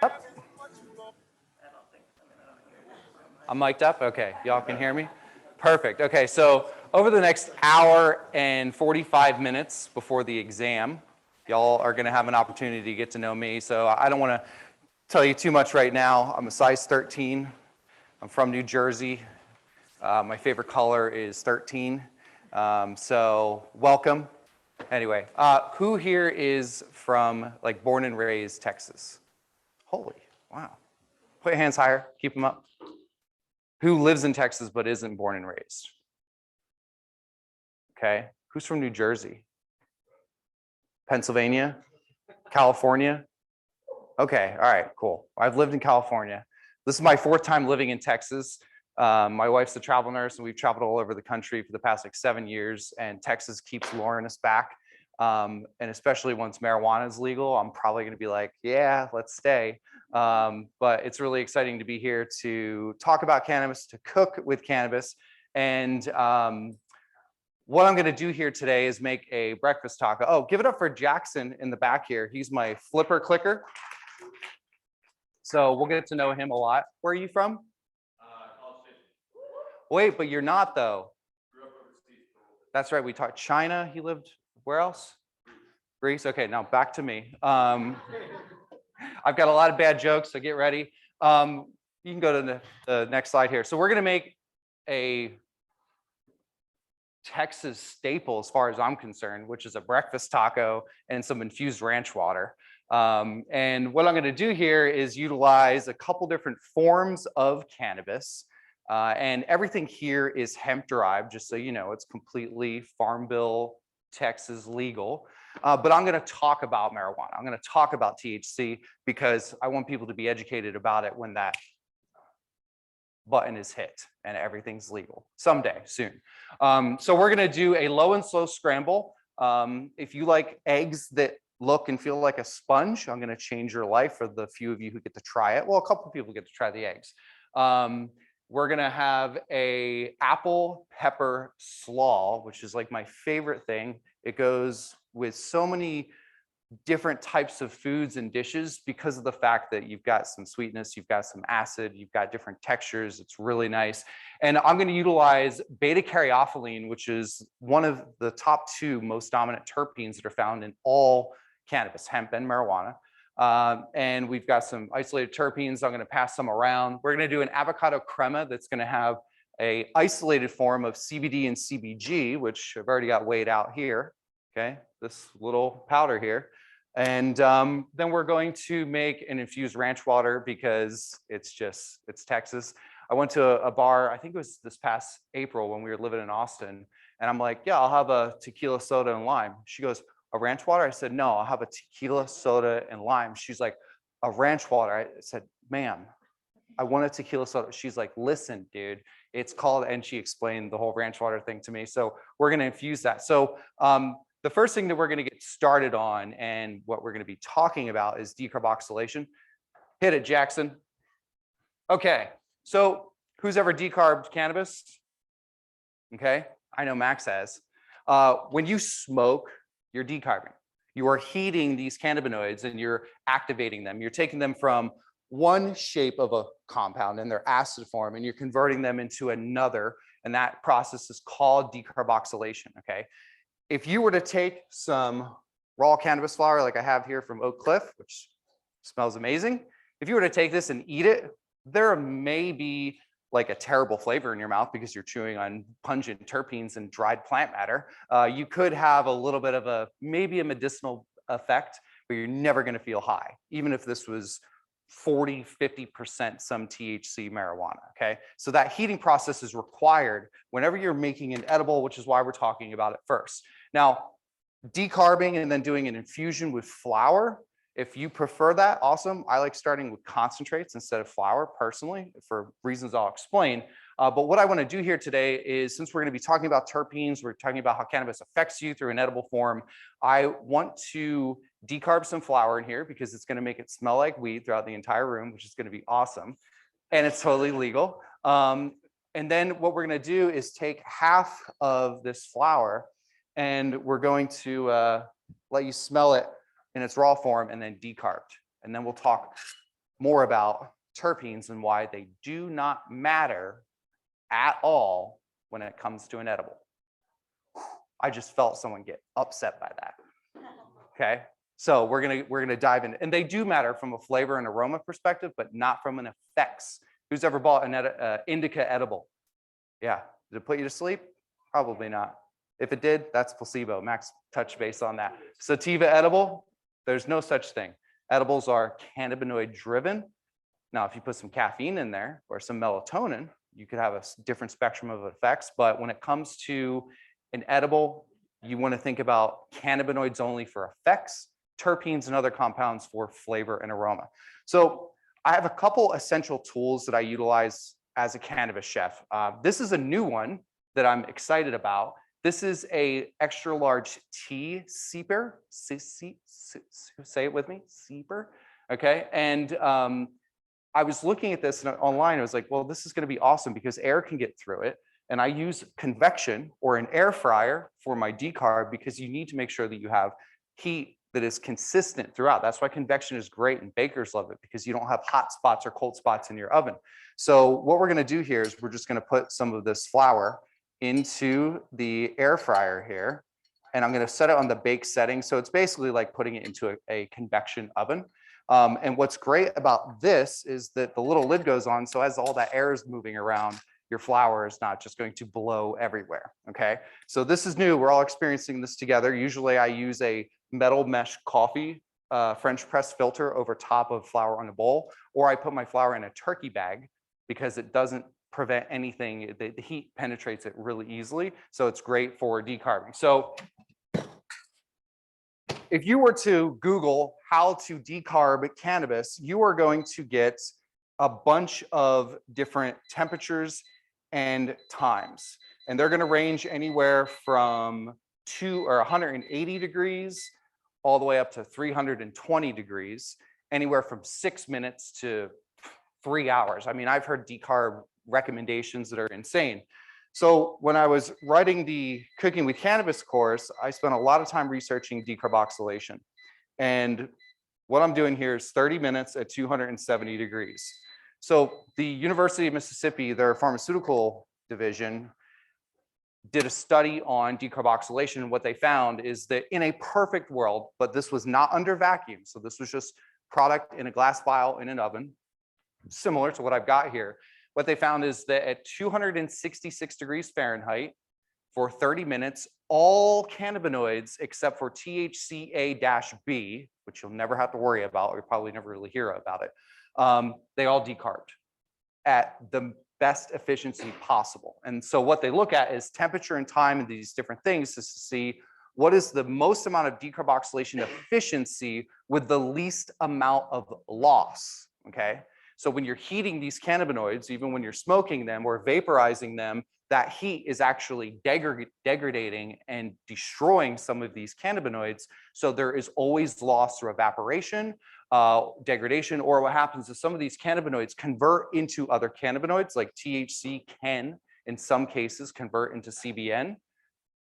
Yep. I'm mic'd up? Okay, y'all can hear me? Perfect. Okay, so over the next hour and 45 minutes before the exam, y'all are gonna have an opportunity to get to know me. So I don't wanna tell you too much right now. I'm a size 13. I'm from New Jersey. My favorite color is 13. So welcome. Anyway, who here is from like born and raised Texas? Holy, wow. Put your hands higher, keep them up. Who lives in Texas but isn't born and raised? Okay, who's from New Jersey? Pennsylvania? California? Okay, all right, cool. I've lived in California. This is my 4th time living in Texas. My wife's a travel nurse, and we've traveled all over the country for the past like 7 years, and Texas keeps luring us back. And especially once marijuana is legal, I'm probably gonna be like, yeah, let's stay. But it's really exciting to be here to talk about cannabis, to cook with cannabis. And what I'm gonna do here today is make a breakfast taco. Oh, give it up for Jackson in the back here. He's my flipper clicker. So we'll get to know him a lot. Where are you from? College Station. Wait, but you're not though. Grew up overseas. That's right, we talked China, he lived, where else? Greece, okay, now back to me. I've got a lot of bad jokes, so get ready. You can go to the next slide here. So we're gonna make a Texas staple as far as I'm concerned, which is a breakfast taco and some infused ranch water. And what I'm gonna do here is utilize a couple different forms of cannabis. And everything here is hemp derived, just so you know, it's completely Farm Bill, Texas legal. But I'm gonna talk about marijuana. I'm gonna talk about THC because I want people to be educated about it when that button is hit and everything's legal someday soon. So we're gonna do a low and slow scramble. If you like eggs that look and feel like a sponge, I'm gonna change your life for the few of you who get to try it. Well, a couple of people get to try the eggs. We're gonna have a apple pepper slaw, which is like my favorite thing. It goes with so many different types of foods and dishes because of the fact that you've got some sweetness, you've got some acid, you've got different textures. It's really nice. And I'm going to utilize beta caryophyllene, which is one of the top 2 most dominant terpenes that are found in all cannabis, hemp and marijuana. And we've got some isolated terpenes. I'm going to pass some around. We're going to do an avocado crema that's going to have a isolated form of CBD and CBG, which I've already got weighed out here. Okay, this little powder here. And then we're going to make an infused ranch water because it's Texas. I went to a bar, I think it was this past April when we were living in Austin. And I'm like, yeah, I'll have a tequila soda and lime. She goes, a ranch water? I said, no, I'll have a tequila soda and lime. She's like, a ranch water? I said, ma'am, I want a tequila soda. She's like, listen, dude, it's called, and she explained the whole ranch water thing to me. So we're gonna infuse that. So the first thing that we're gonna get started on and what we're gonna be talking about is decarboxylation. Hit it, Jackson. Okay, so who's ever decarbed cannabis? Okay, I know Max has. When you smoke, you're decarbing. You are heating these cannabinoids and you're activating them. You're taking them from one shape of a compound in their acid form and you're converting them into another, and that process is called decarboxylation, okay? If you were to take some raw cannabis flower like I have here from Oak Cliff, which smells amazing, if you were to take this and eat it, there may be like a terrible flavor in your mouth because you're chewing on pungent terpenes and dried plant matter. You could have a little bit of maybe a medicinal effect, but you're never gonna feel high, even if this was 40, 50% some THC marijuana, okay? So that heating process is required whenever you're making an edible, which is why we're talking about it first. Now, decarbing and then doing an infusion with flower, if you prefer that, awesome. I like starting with concentrates instead of flower personally for reasons I'll explain. But what I want to do here today is, since we're going to be talking about terpenes, we're talking about how cannabis affects you through an edible form, I want to decarb some flower in here because it's going to make it smell like weed throughout the entire room, which is going to be awesome. And it's totally legal. And then what we're going to do is take half of this flower and we're going to let you smell it in its raw form and then decarbed. And then we'll talk more about terpenes and why they do not matter at all when it comes to an edible. I just felt someone get upset by that. Okay, so we're gonna dive in, and they do matter from a flavor and aroma perspective, but not from an effects. Who's ever bought an indica edible? Yeah, did it put you to sleep? Probably not. If it did, that's placebo. Max touched base on that. Sativa edible, there's no such thing. Edibles are cannabinoid driven. Now, if you put some caffeine in there or some melatonin, you could have a different spectrum of effects. But when it comes to an edible, you want to think about cannabinoids only for effects, terpenes and other compounds for flavor and aroma. So I have a couple essential tools that I utilize as a cannabis chef. This is a new one that I'm excited about. This is a extra large tea seeper. Say it with me, seeper. Okay, and I was looking at this online. I was like, well, this is going to be awesome because air can get through it. And I use convection or an air fryer for my decarb because you need to make sure that you have heat that is consistent throughout. That's why convection is great and bakers love it because you don't have hot spots or cold spots in your oven. So what we're going to do here is we're just going to put some of this flour into the air fryer here. And I'm going to set it on the bake setting. So it's basically like putting it into a convection oven. And what's great about this is that the little lid goes on. So as all that air is moving around, your flour is not just going to blow everywhere. Okay. So this is new. We're all experiencing this together. Usually I use a metal mesh coffee French press filter over top of flour on a bowl, or I put my flour in a turkey bag because it doesn't prevent anything. The heat penetrates it really easily. So it's great for decarbing. So if you were to Google how to decarb cannabis, you are going to get a bunch of different temperatures and times. And they're going to range anywhere from 180 degrees all the way up to 320 degrees, anywhere from 6 minutes to 3 hours. I mean, I've heard decarb recommendations that are insane. So when I was writing the Cooking with Cannabis course, I spent a lot of time researching decarboxylation. And what I'm doing here is 30 minutes at 270 degrees. So the University of Mississippi, their pharmaceutical division, did a study on decarboxylation. And what they found is that in a perfect world, but this was not under vacuum. So this was just product in a glass vial in an oven, similar to what I've got here. What they found is that at 266 degrees Fahrenheit for 30 minutes, all cannabinoids except for THCA-B, which you'll never have to worry about, or you'll probably never really hear about it, they all decarbed at the best efficiency possible. And so what they look at is temperature and time and these different things is to see what is the most amount of decarboxylation efficiency with the least amount of loss, okay? So when you're heating these cannabinoids, even when you're smoking them or vaporizing them, that heat is actually degrading and destroying some of these cannabinoids. So there is always loss through evaporation, degradation, or what happens is some of these cannabinoids convert into other cannabinoids, like THC can, in some cases, convert into CBN,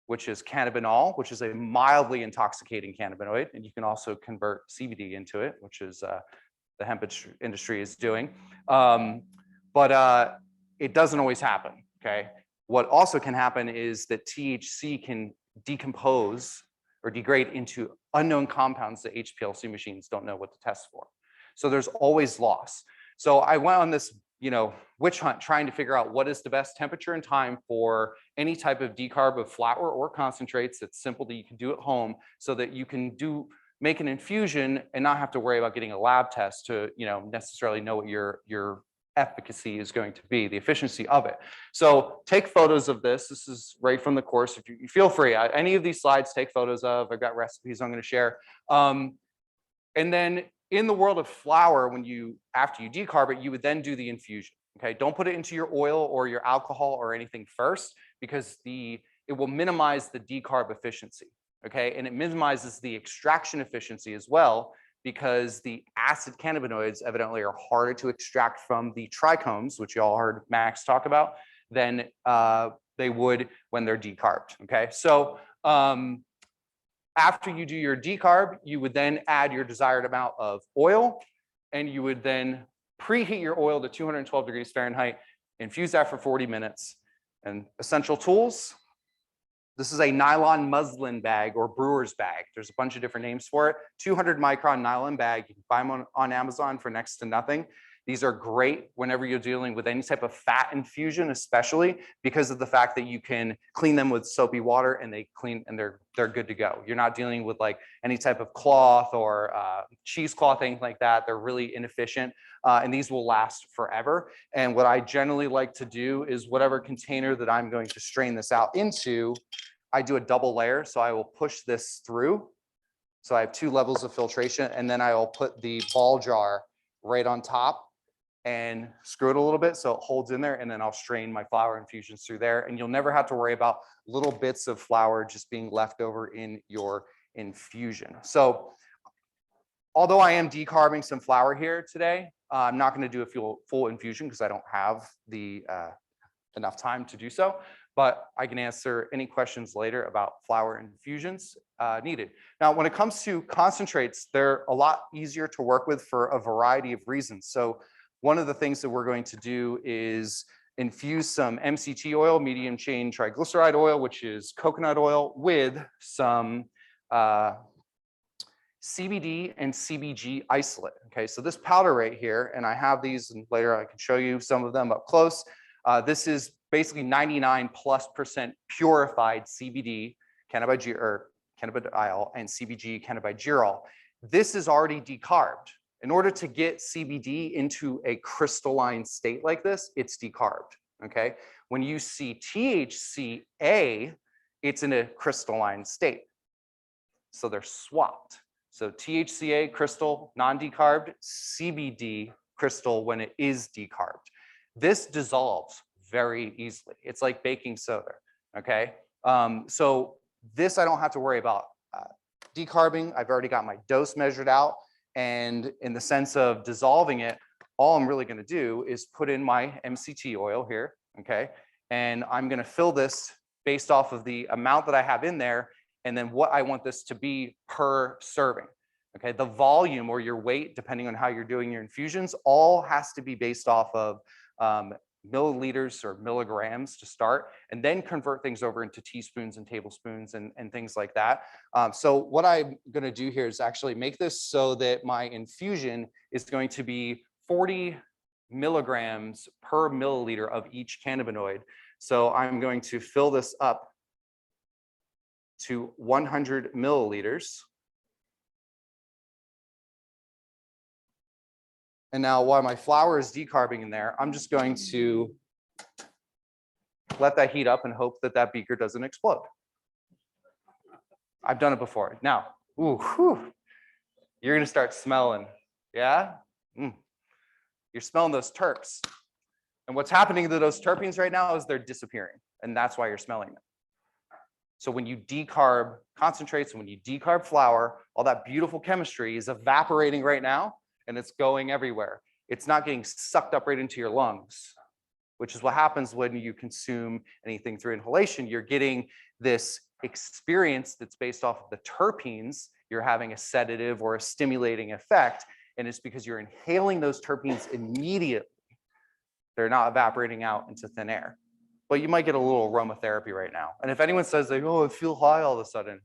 which is cannabinol, which is a mildly intoxicating cannabinoid. And you can also convert CBD into it, which is the hemp industry is doing. But it doesn't always happen, okay? What also can happen is that THC can decompose or degrade into unknown compounds that HPLC machines don't know what to test for. So there's always loss. So I went on this, witch hunt trying to figure out what is the best temperature and time for any type of decarb of flour or concentrates that's simple that you can do at home so that you can make an infusion and not have to worry about getting a lab test to, necessarily know what your efficacy is going to be, the efficiency of it. So take photos of this. This is right from the course. If you feel free, any of these slides, take photos of. I've got recipes I'm going to share. And then in the world of flour, after you decarb it, you would then do the infusion. Okay, don't put it into your oil or your alcohol or anything first because it will minimize the decarb efficiency. Okay, and it minimizes the extraction efficiency as well because the acid cannabinoids evidently are harder to extract from the trichomes, which you all heard Max talk about, than they would when they're decarbed. Okay, so After you do your decarb, you would then add your desired amount of oil, and you would then preheat your oil to 212 degrees Fahrenheit, infuse that for 40 minutes. And essential tools, this is a nylon muslin bag or brewer's bag. There's a bunch of different names for it. 200 micron nylon bag. You can buy them on Amazon for next to nothing. These are great whenever you're dealing with any type of fat infusion, especially because of the fact that you can clean them with soapy water and they clean and they're good to go. You're not dealing with like any type of cloth or cheesecloth, things like that. They're really inefficient and these will last forever. And what I generally like to do is whatever container that I'm going to strain this out into, I do a double layer. So I will push this through. So I have 2 levels of filtration, and then I will put the ball jar right on top and screw it a little bit so it holds in there, and then I'll strain my flower infusions through there, and you'll never have to worry about little bits of flour just being left over in your infusion. So although I am decarbing some flour here today, I'm not going to do a full infusion because I don't have the enough time to do so, but I can answer any questions later about flour infusions needed. Now, when it comes to concentrates, they're a lot easier to work with for a variety of reasons. So one of the things that we're going to do is infuse some MCT oil, medium chain triglyceride oil, which is coconut oil, with some CBD and CBG isolate. Okay, so this powder right here, and I have these, and later I can show you some of them up close. This is basically 99+% purified CBD, cannabidiol, and CBG, cannabigerol. This is already decarbed. In order to get CBD into a crystalline state like this, it's decarbed, okay? When you see THCA, it's in a crystalline state. So they're swapped. So THCA crystal, non-decarbed, CBD crystal when it is decarbed. This dissolves very easily. It's like baking soda, okay? So this I don't have to worry about decarbing. I've already got my dose measured out. And in the sense of dissolving it, all I'm really gonna do is put in my MCT oil here, okay? And I'm gonna fill this based off of the amount that I have in there and then what I want this to be per serving, okay? The volume or your weight, depending on how you're doing your infusions, all has to be based off of milliliters or milligrams to start, and then convert things over into teaspoons and tablespoons and things like that. So what I'm going to do here is actually make this so that my infusion is going to be 40 milligrams per milliliter of each cannabinoid. So I'm going to fill this up to 100 milliliters. And now while my flour is decarbing in there, I'm just going to let that heat up and hope that that beaker doesn't explode. I've done it before. Now, ooh, whew, you're gonna start smelling, yeah? You're smelling those terps. And what's happening to those terpenes right now is they're disappearing, and that's why you're smelling them. So when you decarb concentrates, when you decarb flour, all that beautiful chemistry is evaporating right now, and it's going everywhere. It's not getting sucked up right into your lungs, which is what happens when you consume anything through inhalation. You're getting this experience that's based off of the terpenes. You're having a sedative or a stimulating effect, and it's because you're inhaling those terpenes immediately. They're not evaporating out into thin air. But you might get a little aromatherapy right now. And if anyone says, like, oh, I feel high all of a sudden,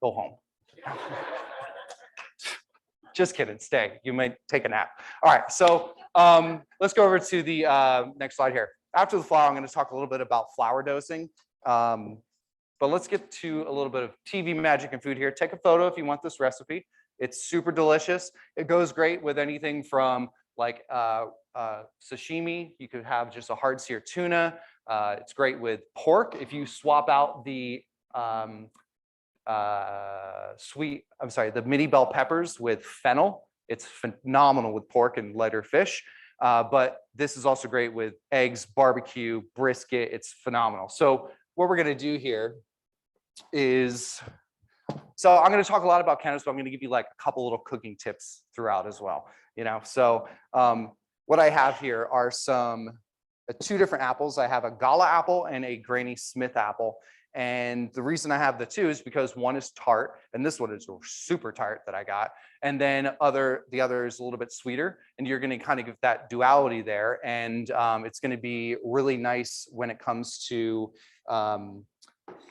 go home. Just kidding, stay. You might take a nap. All right, so let's go over to the next slide here. After the flour, I'm gonna talk a little bit about flour dosing. But let's get to a little bit of TV magic and food here. Take a photo if you want this recipe. It's super delicious. It goes great with anything from like sashimi. You could have just a hard sear tuna. It's great with pork. If you swap out the the mini bell peppers with fennel, it's phenomenal with pork and lighter fish. But this is also great with eggs, barbecue, brisket. It's phenomenal. So what we're gonna do here is, so I'm gonna talk a lot about cannabis, but I'm gonna give you like a couple little cooking tips throughout as well. You know, so what I have here are some 2 different apples. I have a Gala apple and a Granny Smith apple. And the reason I have the two is because one is tart, and this one is super tart that I got. And then the other is a little bit sweeter, and you're gonna kind of get that duality there. And it's gonna be really nice when it comes to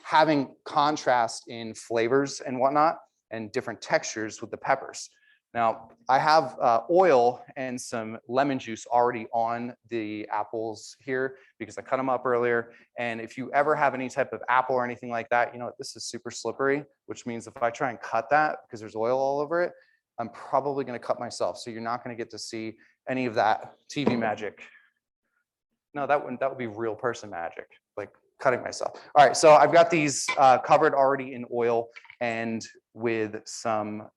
having contrast in flavors and whatnot, and different textures with the peppers. Now, I have oil and some lemon juice already on the apples here because I cut them up earlier. And if you ever have any type of apple or anything like that, you know, this is super slippery, which means if I try and cut that because there's oil all over it, I'm probably going to cut myself. So you're not going to get to see any of that TV magic. No, that would be real person magic, like cutting myself. All right, so I've got these covered already in oil and with some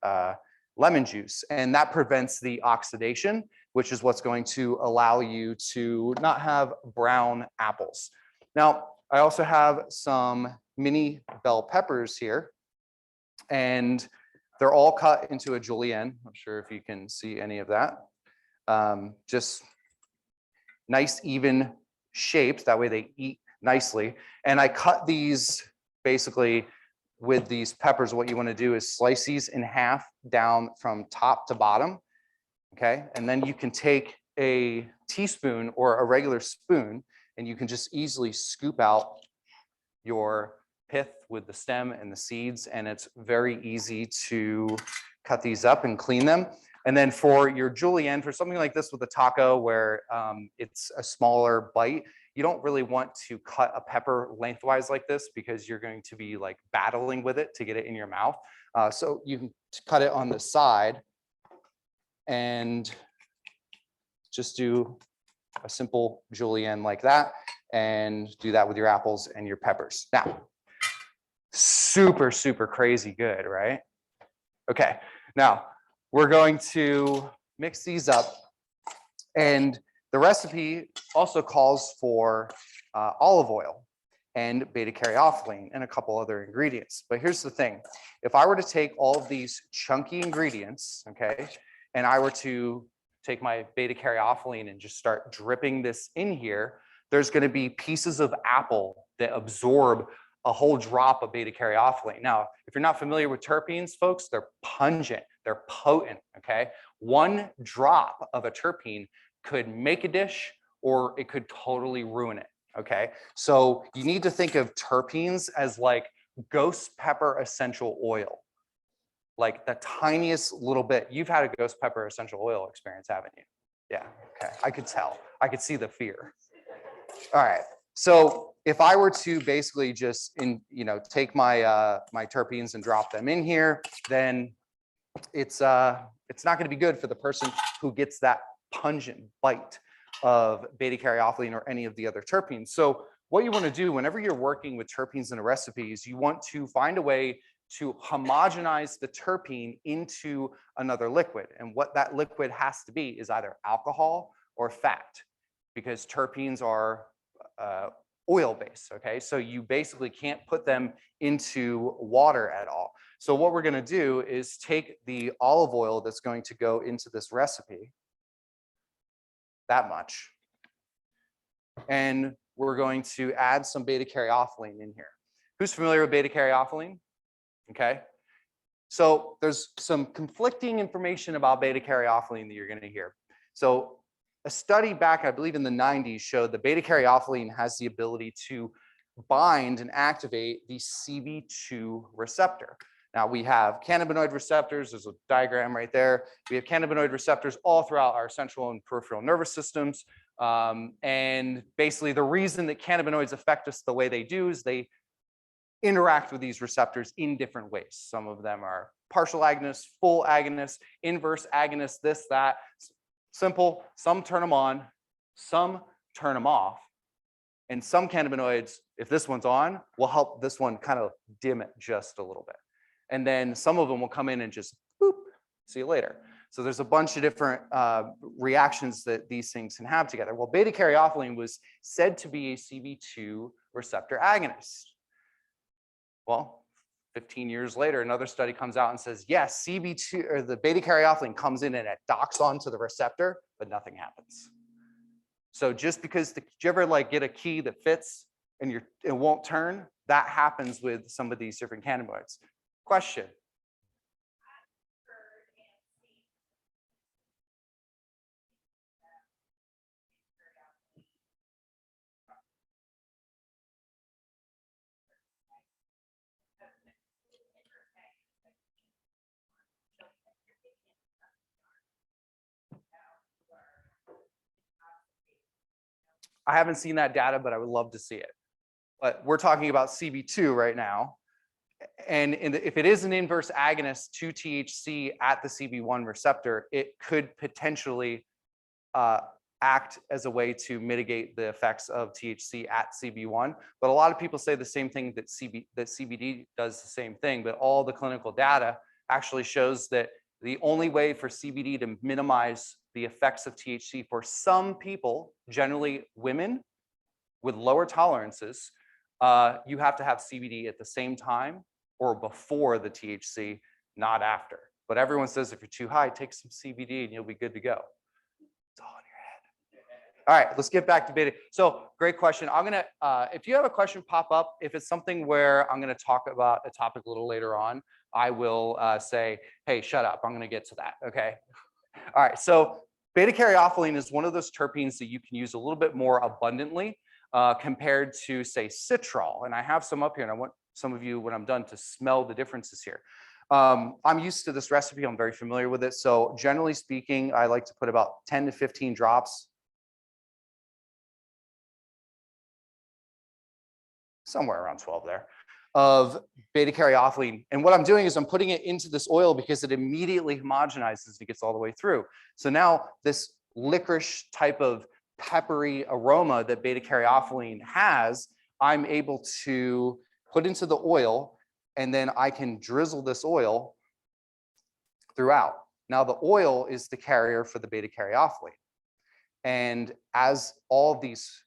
lemon juice, and that prevents the oxidation, which is what's going to allow you to not have brown apples. Now, I also have some mini bell peppers here, and they're all cut into a julienne. I'm not sure if you can see any of that. Just nice, even shapes. That way they eat nicely. And I cut these basically with these peppers. What you want to do is slice these in half down from top to bottom. Okay. And then you can take a teaspoon or a regular spoon and you can just easily scoop out your pith with the stem and the seeds. And it's very easy to cut these up and clean them. And then for your julienne, for something like this with a taco where it's a smaller bite, you don't really want to cut a pepper lengthwise like this because you're going to be like battling with it to get it in your mouth. So you can cut it on the side and just do a simple julienne like that and do that with your apples and your peppers. Now, super, super crazy good, right? Okay, now we're going to mix these up, and the recipe also calls for olive oil and beta-caryophyllene and a couple other ingredients. But here's the thing. If I were to take all of these chunky ingredients, okay, and I were to take my beta-caryophyllene and just start dripping this in here, there's going to be pieces of apple that absorb a whole drop of beta-caryophyllene. Now, if you're not familiar with terpenes, folks, they're pungent, they're potent, okay? One drop of a terpene could make a dish or it could totally ruin it, okay? So you need to think of terpenes as like ghost pepper essential oil, like the tiniest little bit. You've had a ghost pepper essential oil experience, haven't you? Yeah, okay, I could tell. I could see the fear. All right, so if I were to basically just take my my terpenes and drop them in here, then it's not going to be good for the person who gets that pungent bite of beta-caryophyllene or any of the other terpenes. So what you want to do whenever you're working with terpenes in a recipe is you want to find a way to homogenize the terpene into another liquid. And what that liquid has to be is either alcohol or fat, because terpenes are oil-based, okay? So you basically can't put them into water at all. So what we're gonna do is take the olive oil that's going to go into this recipe, that much, and we're going to add some beta-caryophyllene in here. Who's familiar with beta-caryophyllene? Okay, so there's some conflicting information about beta-caryophyllene that you're gonna hear. So a study back, I believe in the 90s, showed that beta-caryophyllene has the ability to bind and activate the CB2 receptor. Now we have cannabinoid receptors, there's a diagram right there. We have cannabinoid receptors all throughout our central and peripheral nervous systems. And basically the reason that cannabinoids affect us the way they do is they interact with these receptors in different ways. Some of them are partial agonists, full agonists, inverse agonists, this, that. Simple, some turn them on, some turn them off. And some cannabinoids, if this one's on, will help this one kind of dim it just a little bit. And then some of them will come in and just boop, see you later. So there's a bunch of different reactions that these things can have together. Well, beta-caryophyllene was said to be a CB2 receptor agonist. Well, 15 years later, another study comes out and says, yes, CB2 or the beta-caryophyllene comes in and it docks onto the receptor, but nothing happens. So just because did you ever like get a key that fits and it won't turn? that happens with some of these different cannabinoids. Question? I haven't seen that data, but I would love to see it. But we're talking about CB2 right now. And if it is an inverse agonist to THC at the CB1 receptor, it could potentially act as a way to mitigate the effects of THC at CB1. But a lot of people say the same thing, that CBD does the same thing, but all the clinical data actually shows that the only way for CBD to minimize the effects of THC for some people, generally women with lower tolerances, you have to have CBD at the same time or before the THC, not after. But everyone says if you're too high, take some CBD and you'll be good to go. It's all in your head. All right, let's get back to beta. So great question. I'm gonna, if you have a question pop up, if it's something where I'm gonna talk about a topic a little later on, I will say, hey, shut up, I'm gonna get to that, okay? All right, so beta-caryophyllene is one of those terpenes that you can use a little bit more abundantly compared to, say, citral. And I have some up here, and I want some of you, when I'm done, to smell the differences here. I'm used to this recipe. I'm very familiar with it. So generally speaking, I like to put about 10 to 15 drops, somewhere around 12 there, of beta-caryophyllene. And what I'm doing is I'm putting it into this oil because it immediately homogenizes and gets all the way through. So now this licorice type of peppery aroma that beta-caryophyllene has, I'm able to put into the oil, and then I can drizzle this oil throughout. Now the oil is the carrier for the beta-caryophyllene. And as all of these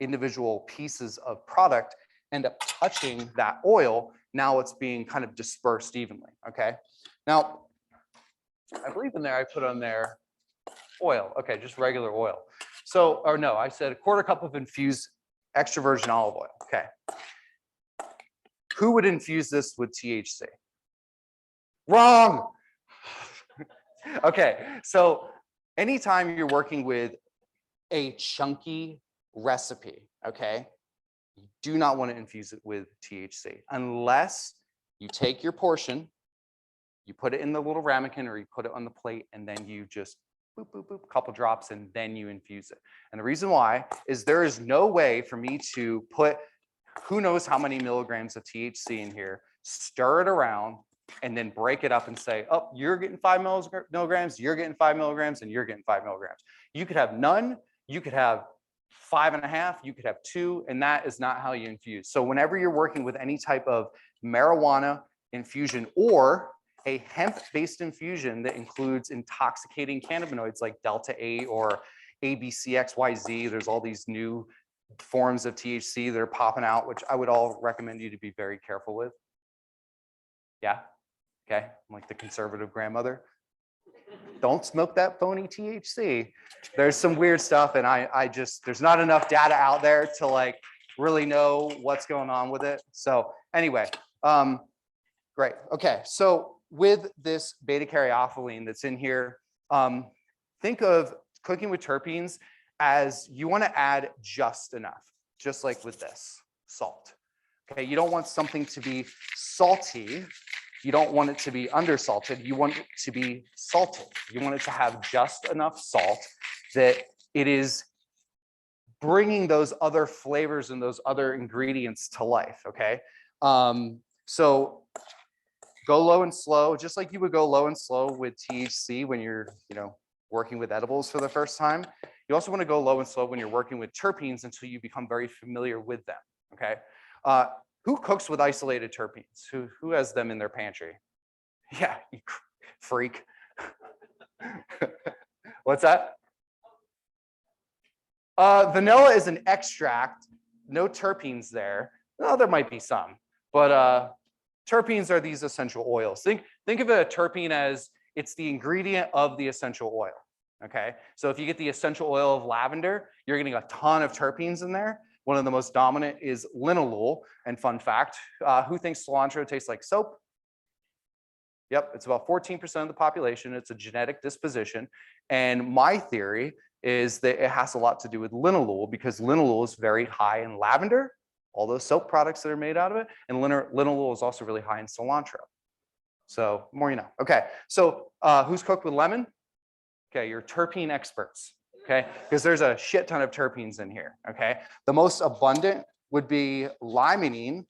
individual pieces of product end up touching that oil, now it's being kind of dispersed evenly, okay? Now, I believe in there I put on there oil, okay, just regular oil. So, or no, I said a quarter cup of infused extra virgin olive oil, okay. Who would infuse this with THC? Wrong. Okay, so anytime you're working with a chunky recipe, okay, you do not want to infuse it with THC unless you take your portion, you put it in the little ramekin or you put it on the plate, and then you just boop, boop, boop, couple drops, and then you infuse it. And the reason why is there is no way for me to put who knows how many milligrams of THC in here, stir it around, and then break it up and say, oh, you're getting 5 milligrams, you're getting 5 milligrams, and you're getting 5 milligrams. You could have none, you could have 5.5, you could have 2, and that is not how you infuse. So whenever you're working with any type of marijuana infusion or a hemp-based infusion that includes intoxicating cannabinoids like Delta 8 or ABCXYZ, there's all these new forms of THC that are popping out, which I would all recommend you to be very careful with. Yeah, okay, I'm like the conservative grandmother. Don't smoke that phony THC. There's some weird stuff, and I just, there's not enough data out there to like really know what's going on with it. So anyway, great. Okay, so with this beta-caryophyllene that's in here, think of cooking with terpenes as you want to add just enough, just like with this salt. Okay, you don't want something to be salty. You don't want it to be undersalted. You want it to be salted. You want it to have just enough salt that it is bringing those other flavors and those other ingredients to life, okay? So go low and slow, just like you would go low and slow with THC when you're, working with edibles for the first time. You also want to go low and slow when you're working with terpenes until you become very familiar with them, okay? Who cooks with isolated terpenes? Who has them in their pantry? Yeah, you freak. What's that? Vanilla is an extract, no terpenes there. No, there might be some, but terpenes are these essential oils. Think of a terpene as it's the ingredient of the essential oil, okay? So if you get the essential oil of lavender, you're getting a ton of terpenes in there. One of the most dominant is linalool. And fun fact, who thinks cilantro tastes like soap? Yep, it's about 14% of the population. It's a genetic disposition. And my theory is that it has a lot to do with linalool, because linalool is very high in lavender, all those soap products that are made out of it. And linalool is also really high in cilantro. So more you know. Okay, so who's cooked with lemon? Okay, you're terpene experts. Okay, because there's a shit ton of terpenes in here. Okay, the most abundant would be limonene,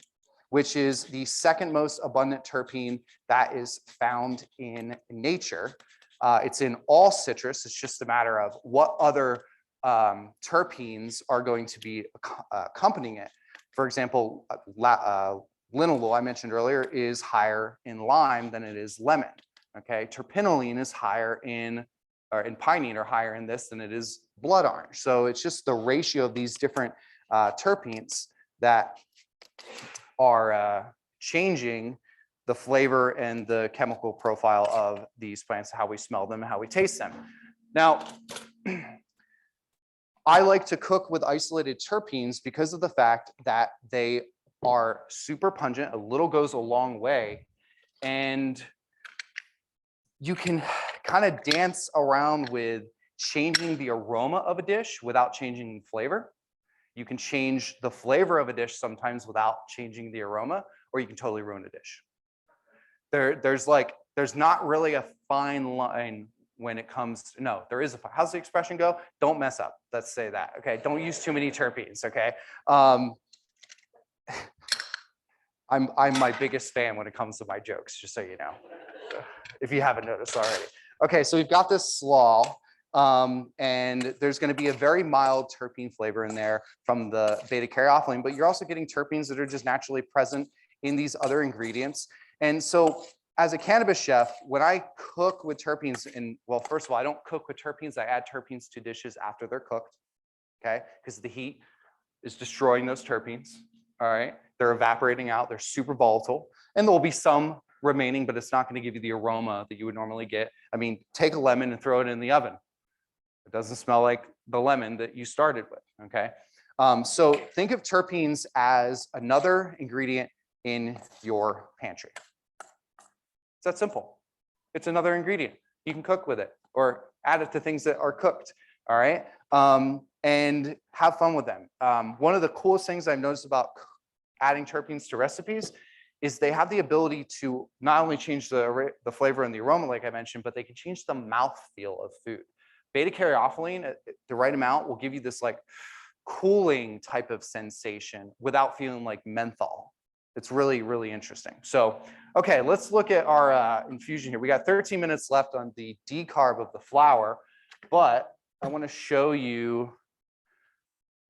which is the second most abundant terpene that is found in nature. It's in all citrus. It's just a matter of what other terpenes are going to be accompanying it. For example, linalool, I mentioned earlier, is higher in lime than it is lemon. Okay, terpinolene is higher in pinene, or higher in this than it is blood orange. So it's just the ratio of these different terpenes that are changing the flavor and the chemical profile of these plants, how we smell them, and how we taste them. Now, I like to cook with isolated terpenes because of the fact that they are super pungent. A little goes a long way, and you can kind of dance around with changing the aroma of a dish without changing flavor. You can change the flavor of a dish sometimes without changing the aroma, or you can totally ruin a dish. There's not really a fine line when it comes to, no, there is a, how's the expression go? Don't mess up, let's say that, okay? Don't use too many terpenes, okay? I'm my biggest fan when it comes to my jokes, just so you know, if you haven't noticed already. Okay, so we've got this slaw, and there's going to be a very mild terpene flavor in there from the beta-caryophyllene, but you're also getting terpenes that are just naturally present in these other ingredients. And so as a cannabis chef, when I cook with terpenes, and well, first of all, I don't cook with terpenes. I add terpenes to dishes after they're cooked, okay? Because the heat is destroying those terpenes, all right? They're evaporating out, they're super volatile, and there will be some remaining, but it's not going to give you the aroma that you would normally get. I mean, take a lemon and throw it in the oven. It doesn't smell like the lemon that you started with, okay? So think of terpenes as another ingredient in your pantry. It's that simple. It's another ingredient. You can cook with it or add it to things that are cooked, all right? And have fun with them. One of the coolest things I've noticed about adding terpenes to recipes is they have the ability to not only change the flavor and the aroma, like I mentioned, but they can change the mouthfeel of food. Beta-caryophyllene, at the right amount, will give you this like cooling type of sensation without feeling like menthol. It's really, really interesting. So, okay, let's look at our infusion here. We got 13 minutes left on the decarb of the flour, but I want to show you,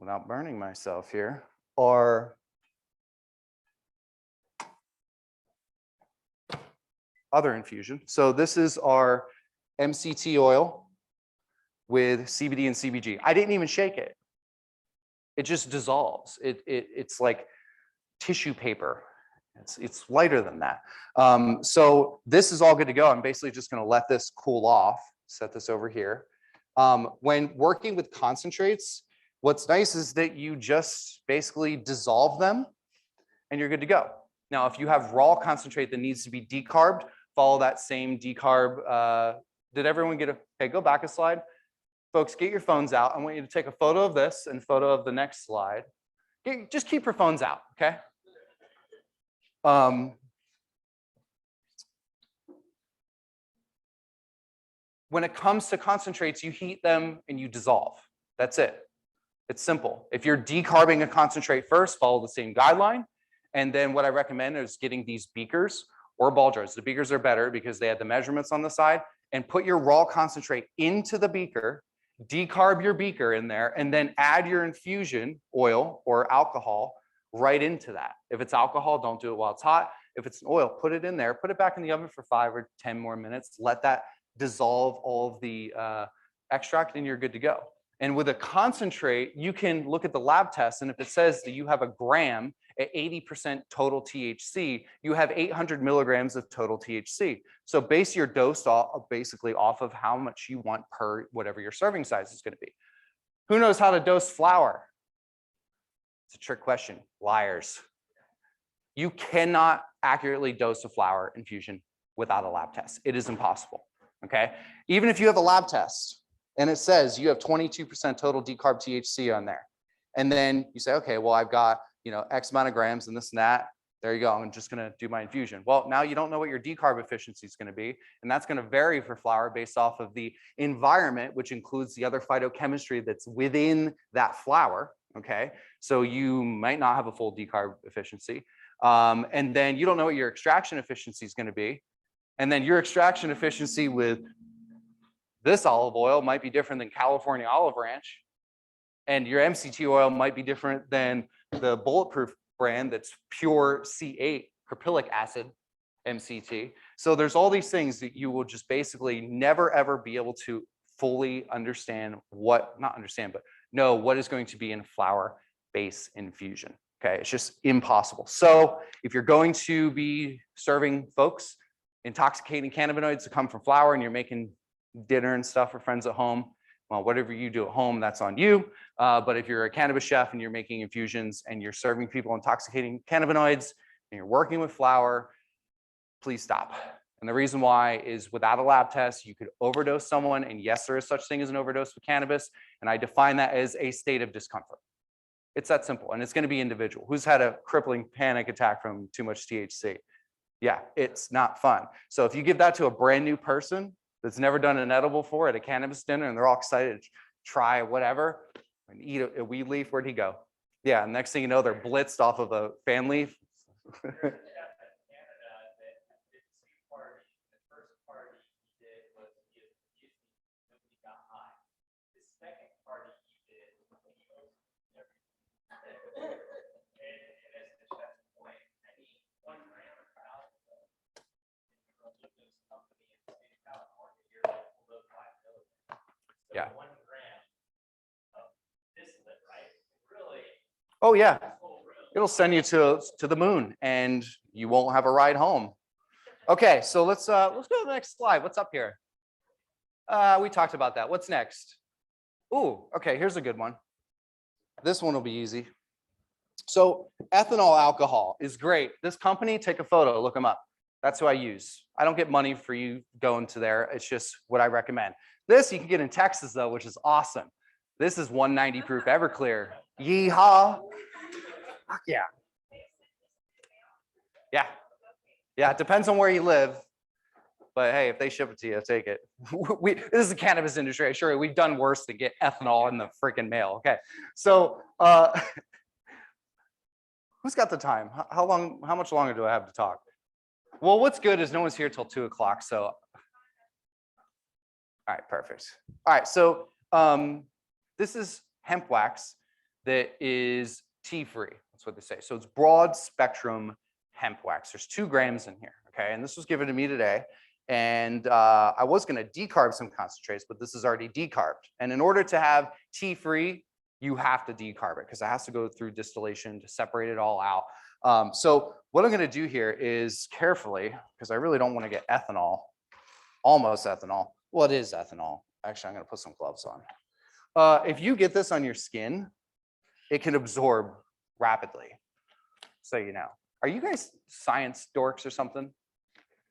without burning myself here, our other infusion. So this is our MCT oil with CBD and CBG. I didn't even shake it. It just dissolves. It's like tissue paper. It's lighter than that. So this is all good to go. I'm basically just going to let this cool off. Set this over here. When working with concentrates, what's nice is that you just basically dissolve them and you're good to go. Now, if you have raw concentrate that needs to be decarbed, follow that same decarb. Did everyone get a, okay, go back a slide. Folks, get your phones out. I want you to take a photo of this and photo of the next slide. Just keep your phones out, okay? When it comes to concentrates, you heat them and you dissolve. That's it. It's simple. If you're decarbing a concentrate first, follow the same guideline. And then what I recommend is getting these beakers or ball jars. The beakers are better because they have the measurements on the side, and put your raw concentrate into the beaker, decarb your beaker in there, and then add your infusion oil or alcohol right into that. If it's alcohol, don't do it while it's hot. If it's oil, put it in there, put it back in the oven for 5 or 10 more minutes, let that dissolve all of the extract, and you're good to go. And with a concentrate, you can look at the lab test, and if it says that you have a gram at 80% total THC, you have 800 milligrams of total THC. So base your dose basically off of how much you want per whatever your serving size is going to be. Who knows how to dose flour? It's a trick question. Liars. You cannot accurately dose a flower infusion without a lab test. It is impossible, okay? Even if you have a lab test and it says you have 22% total decarb THC on there, and then you say, okay, well, I've got, X amount of grams and this and that. There you go. I'm just going to do my infusion. Well, now you don't know what your decarb efficiency is going to be. And that's going to vary for flower based off of the environment, which includes the other phytochemistry that's within that flower. Okay. So you might not have a full decarb efficiency. And then you don't know what your extraction efficiency is going to be. And then your extraction efficiency with this olive oil might be different than California olive ranch. And your MCT oil might be different than the Bulletproof brand that's pure C8 caprylic acid MCT. So there's all these things that you will just basically never ever be able to fully understand but know what is going to be in flower base infusion. Okay, it's just impossible. So if you're going to be serving folks intoxicating cannabinoids that come from flower and you're making dinner and stuff for friends at home, well, whatever you do at home, that's on you. But if you're a cannabis chef and you're making infusions and you're serving people intoxicating cannabinoids and you're working with flower, please stop. And the reason why is without a lab test, you could overdose someone. And yes, there is such thing as an overdose with cannabis. And I define that as a state of discomfort. It's that simple. And it's going to be individual. Who's had a crippling panic attack from too much THC? Yeah, it's not fun. So if you give that to a brand new person that's never done an edible before at a cannabis dinner and they're all excited to try whatever and eat a weed leaf, where'd he go? Yeah, next thing you know, they're blitzed off of a fan leaf. Yeah. Oh yeah, it'll send you to the moon, and you won't have a ride home. Okay, so let's go to the next slide. What's up here? We talked about that. What's next? Ooh, okay, here's a good one. This one will be easy. So ethanol alcohol is great. This company, take a photo, look them up. That's who I use. I don't get money for you going to there. It's just what I recommend. This you can get in Texas though, which is awesome. This is 190 proof Everclear. Yeehaw. Fuck yeah. Yeah. Yeah, it depends on where you live. But hey, if they ship it to you, take it. This is the cannabis industry. Sure, we've done worse than get ethanol in the freaking mail. Okay. So who's got the time? How much longer do I have to talk? Well, what's good is no one's here till 2 o'clock. So, all right, perfect. All right, so this is hemp wax that is tea-free. That's what they say. So it's broad spectrum hemp wax. There's 2 grams in here, okay? And this was given to me today. And I was gonna decarb some concentrates, but this is already decarbed. And in order to have tea-free, you have to decarb it because it has to go through distillation to separate it all out. So what I'm gonna do here is carefully, because I really don't wanna get ethanol, almost ethanol. Well, it is ethanol. Actually, I'm gonna put some gloves on. If you get this on your skin, it can absorb rapidly. So you know. Are you guys science dorks or something?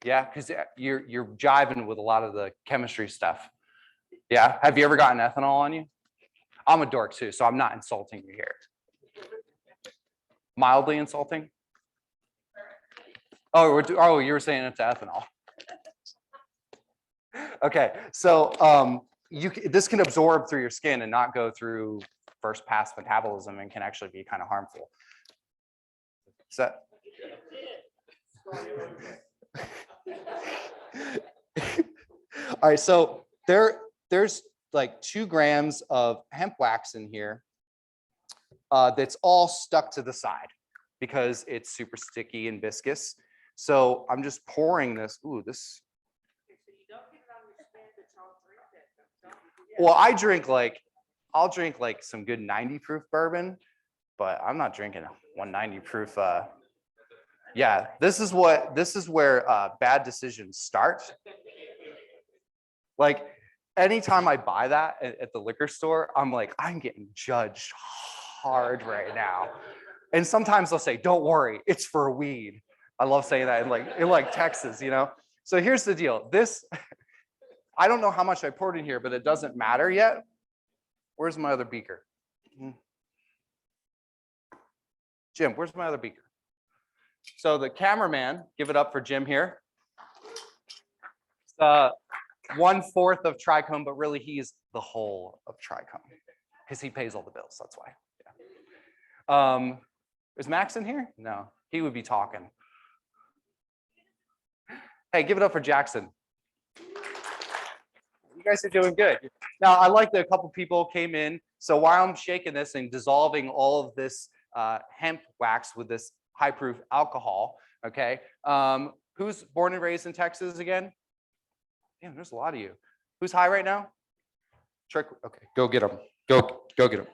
Yeah, because you're jiving with a lot of the chemistry stuff. Yeah, have you ever gotten ethanol on you? I'm a dork too, so I'm not insulting you here. Mildly insulting? Oh, you were saying it's ethanol. Okay, so this can absorb through your skin and not go through first pass metabolism and can actually be kind of harmful. So, all right, so there's like 2 grams of hemp wax in here that's all stuck to the side because it's super sticky and viscous. So I'm just pouring this. Ooh, this. Well, I'll drink like some good 90 proof bourbon, but I'm not drinking a 190 proof. Yeah, this is where bad decisions start. Like anytime I buy that at the liquor store, I'm like, I'm getting judged hard right now. And sometimes they'll say, don't worry, it's for weed. I love saying that in like Texas, you know? So here's the deal. This, I don't know how much I poured in here, but it doesn't matter yet. Where's my other beaker? Jim, where's my other beaker? So the cameraman, give it up for Jim here. 1/4 of Trichome, but really he's the whole of Trichome because he pays all the bills. That's why. Yeah. Is Max in here? No, he would be talking. Hey, give it up for Jackson. You guys are doing good. Now, I like that a couple people came in. So while I'm shaking this and dissolving all of this hemp wax with this high proof alcohol, okay? Who's born and raised in Texas again? Damn, there's a lot of you. Who's high right now? Trick. Okay, go get them. Go get them.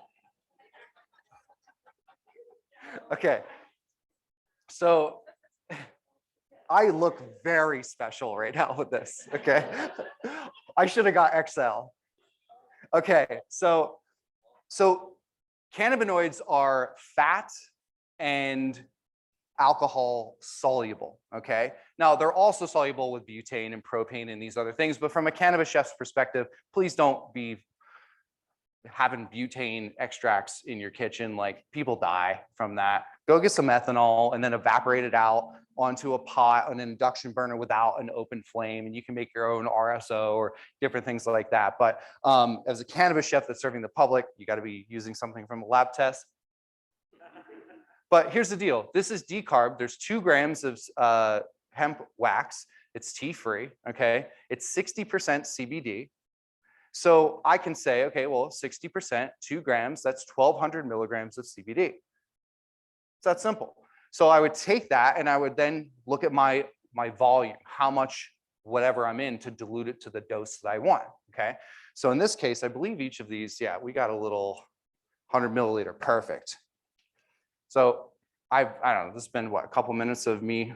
Okay. So I look very special right now with this. Okay. I should have got XL. Okay. So cannabinoids are fat and alcohol soluble, okay? Now, they're also soluble with butane and propane and these other things, but from a cannabis chef's perspective, please don't be having butane extracts in your kitchen. Like, people die from that. Go get some ethanol and then evaporate it out onto a pot, an induction burner without an open flame, and you can make your own RSO or different things like that. But as a cannabis chef that's serving the public, you got to be using something from a lab test. But here's the deal. This is decarb. There's 2 grams of hemp wax. It's tea-free, okay? It's 60% CBD. So I can say, okay, well, 60%, 2 grams, that's 1,200 milligrams of CBD. It's that simple. So I would take that and I would then look at my volume, how much whatever I'm in, to dilute it to the dose that I want, okay? So in this case, I believe each of these, yeah, we got a little 100 milliliter, perfect. So I don't know, this has been what, a couple minutes of me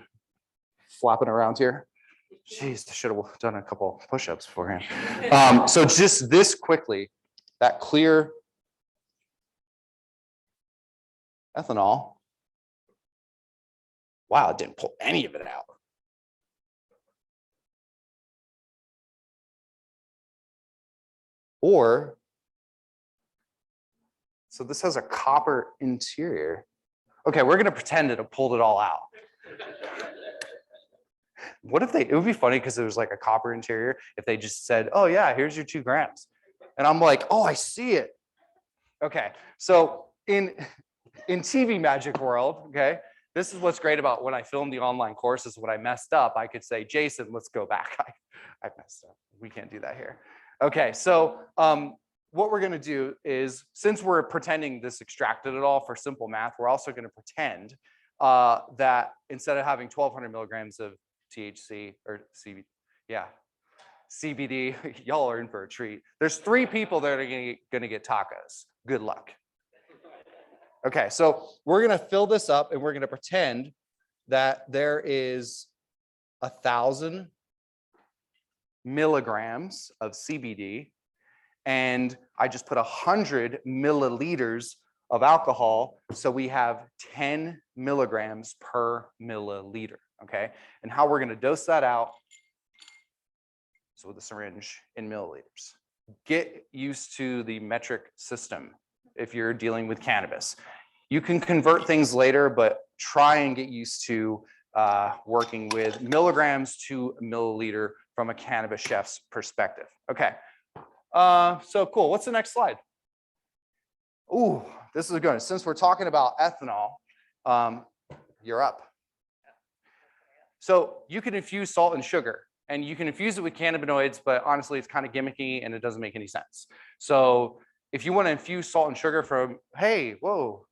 flopping around here. Jeez, I should have done a couple push-ups beforehand. So just this quickly, that clear ethanol. Wow, it didn't pull any of it out. Or, so this has a copper interior. Okay, we're gonna pretend it pulled it all out. What if it would be funny because it was like a copper interior if they just said, oh yeah, here's your 2 grams. And I'm like, oh, I see it. Okay, so in TV magic world, okay, this is what's great about when I filmed the online courses. When I messed up, I could say, Jason, let's go back. I messed up. We can't do that here. Okay, so what we're gonna do is, since we're pretending this extracted it all for simple math, we're also gonna pretend that instead of having 1,200 milligrams of THC or CBD, yeah, CBD, y'all are in for a treat. There's 3 people that are gonna get tacos. Good luck. Okay, so we're gonna fill this up and we're gonna pretend that there is 1,000 milligrams of CBD, and I just put 100 milliliters of alcohol, so we have 10 milligrams per milliliter, okay? And how we're gonna dose that out, so with a syringe in milliliters. Get used to the metric system if you're dealing with cannabis. You can convert things later, but try and get used to working with milligrams to milliliter from a cannabis chef's perspective. Okay, so cool. What's the next slide? Ooh, this is good. Since we're talking about ethanol, you're up. So you can infuse salt and sugar, and you can infuse it with cannabinoids, but honestly, it's kind of gimmicky and it doesn't make any sense. So if you want to infuse salt and sugar from, hey, whoa,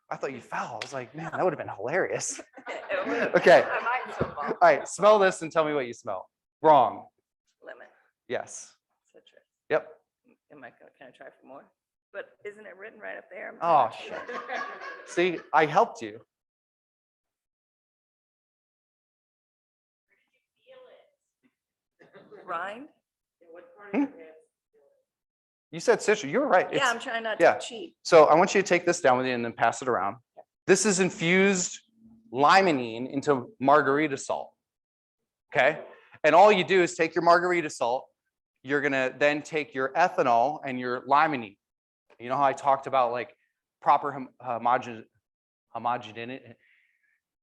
I thought you fell. I was like, man, that would have been hilarious. Okay. All right, smell this and tell me what you smell. Wrong. Lemon. Yes. Citrus. Yep. Can I try for more? But isn't it written right up there? Oh, shit. See, I helped you. Rind? You said citrus. You were right. Yeah, It's- I'm trying not yeah. to cheat. So I want you to take this down with you and then pass it around. This is infused limonene into margarita salt. Okay. And all you do is take your margarita salt. You're going to then take your ethanol and your limonene. You know how I talked about like proper homogeneity?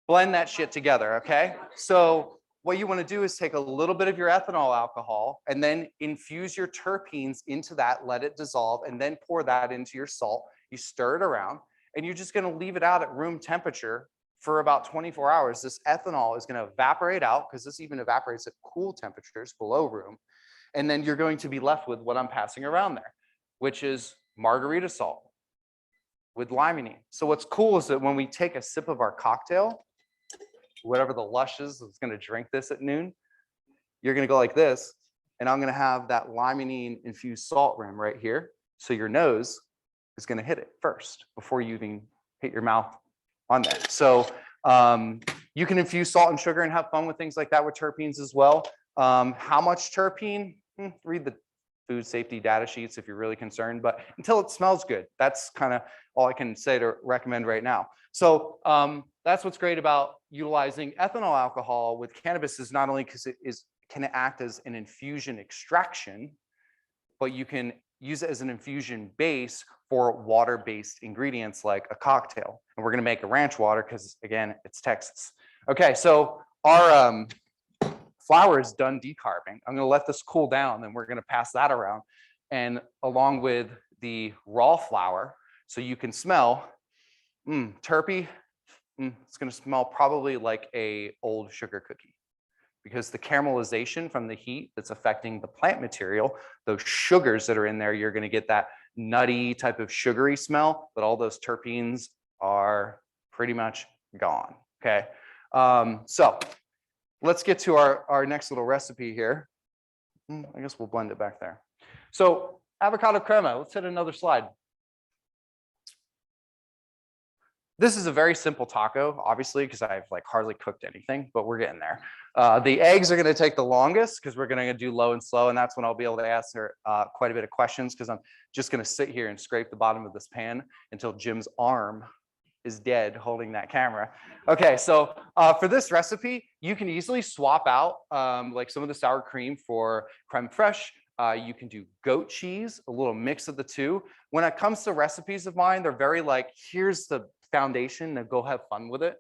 Blend that shit together. Okay. So what you want to do is take a little bit of your ethanol alcohol and then infuse your terpenes into that, let it dissolve, and then pour that into your salt. You stir it around, and you're just going to leave it out at room temperature for about 24 hours. This ethanol is going to evaporate out because this even evaporates at cool temperatures below room. And then you're going to be left with what I'm passing around there, which is margarita salt with limonene. So what's cool is that when we take a sip of our cocktail, whatever the lush is that's going to drink this at noon, you're going to go like this, and I'm going to have that limonene infused salt rim right here. So your nose is going to hit it first before you even hit your mouth on that. So you can infuse salt and sugar and have fun with things like that with terpenes as well. How much terpene? Read the food safety data sheets if you're really concerned, but until it smells good, that's kind of all I can say to recommend right now. So that's what's great about utilizing ethanol alcohol with cannabis is not only because can act as an infusion extraction, but you can use it as an infusion base for water-based ingredients like a cocktail. And we're going to make a ranch water because, again, it's Texas. Okay, so our flour is done decarbing. I'm going to let this cool down, then we're going to pass that around. And along with the raw flour, so you can smell terpy. It's going to smell probably like a old sugar cookie, because the caramelization from the heat that's affecting the plant material, those sugars that are in there, you're going to get that nutty type of sugary smell, but all those terpenes are pretty much gone. Okay. So let's get to our next little recipe here. I guess we'll blend it back there. So avocado crema, let's hit another slide. This is a very simple taco, obviously, because I've like hardly cooked anything, but we're getting there. The eggs are going to take the longest because we're going to do low and slow, and that's when I'll be able to answer quite a bit of questions, because I'm just going to sit here and scrape the bottom of this pan until Jim's arm is dead holding that camera. Okay, so for this recipe, you can easily swap out like some of the sour cream for creme fraiche. You can do goat cheese, a little mix of the two. When it comes to recipes of mine, they're very like, here's the foundation, now go have fun with it.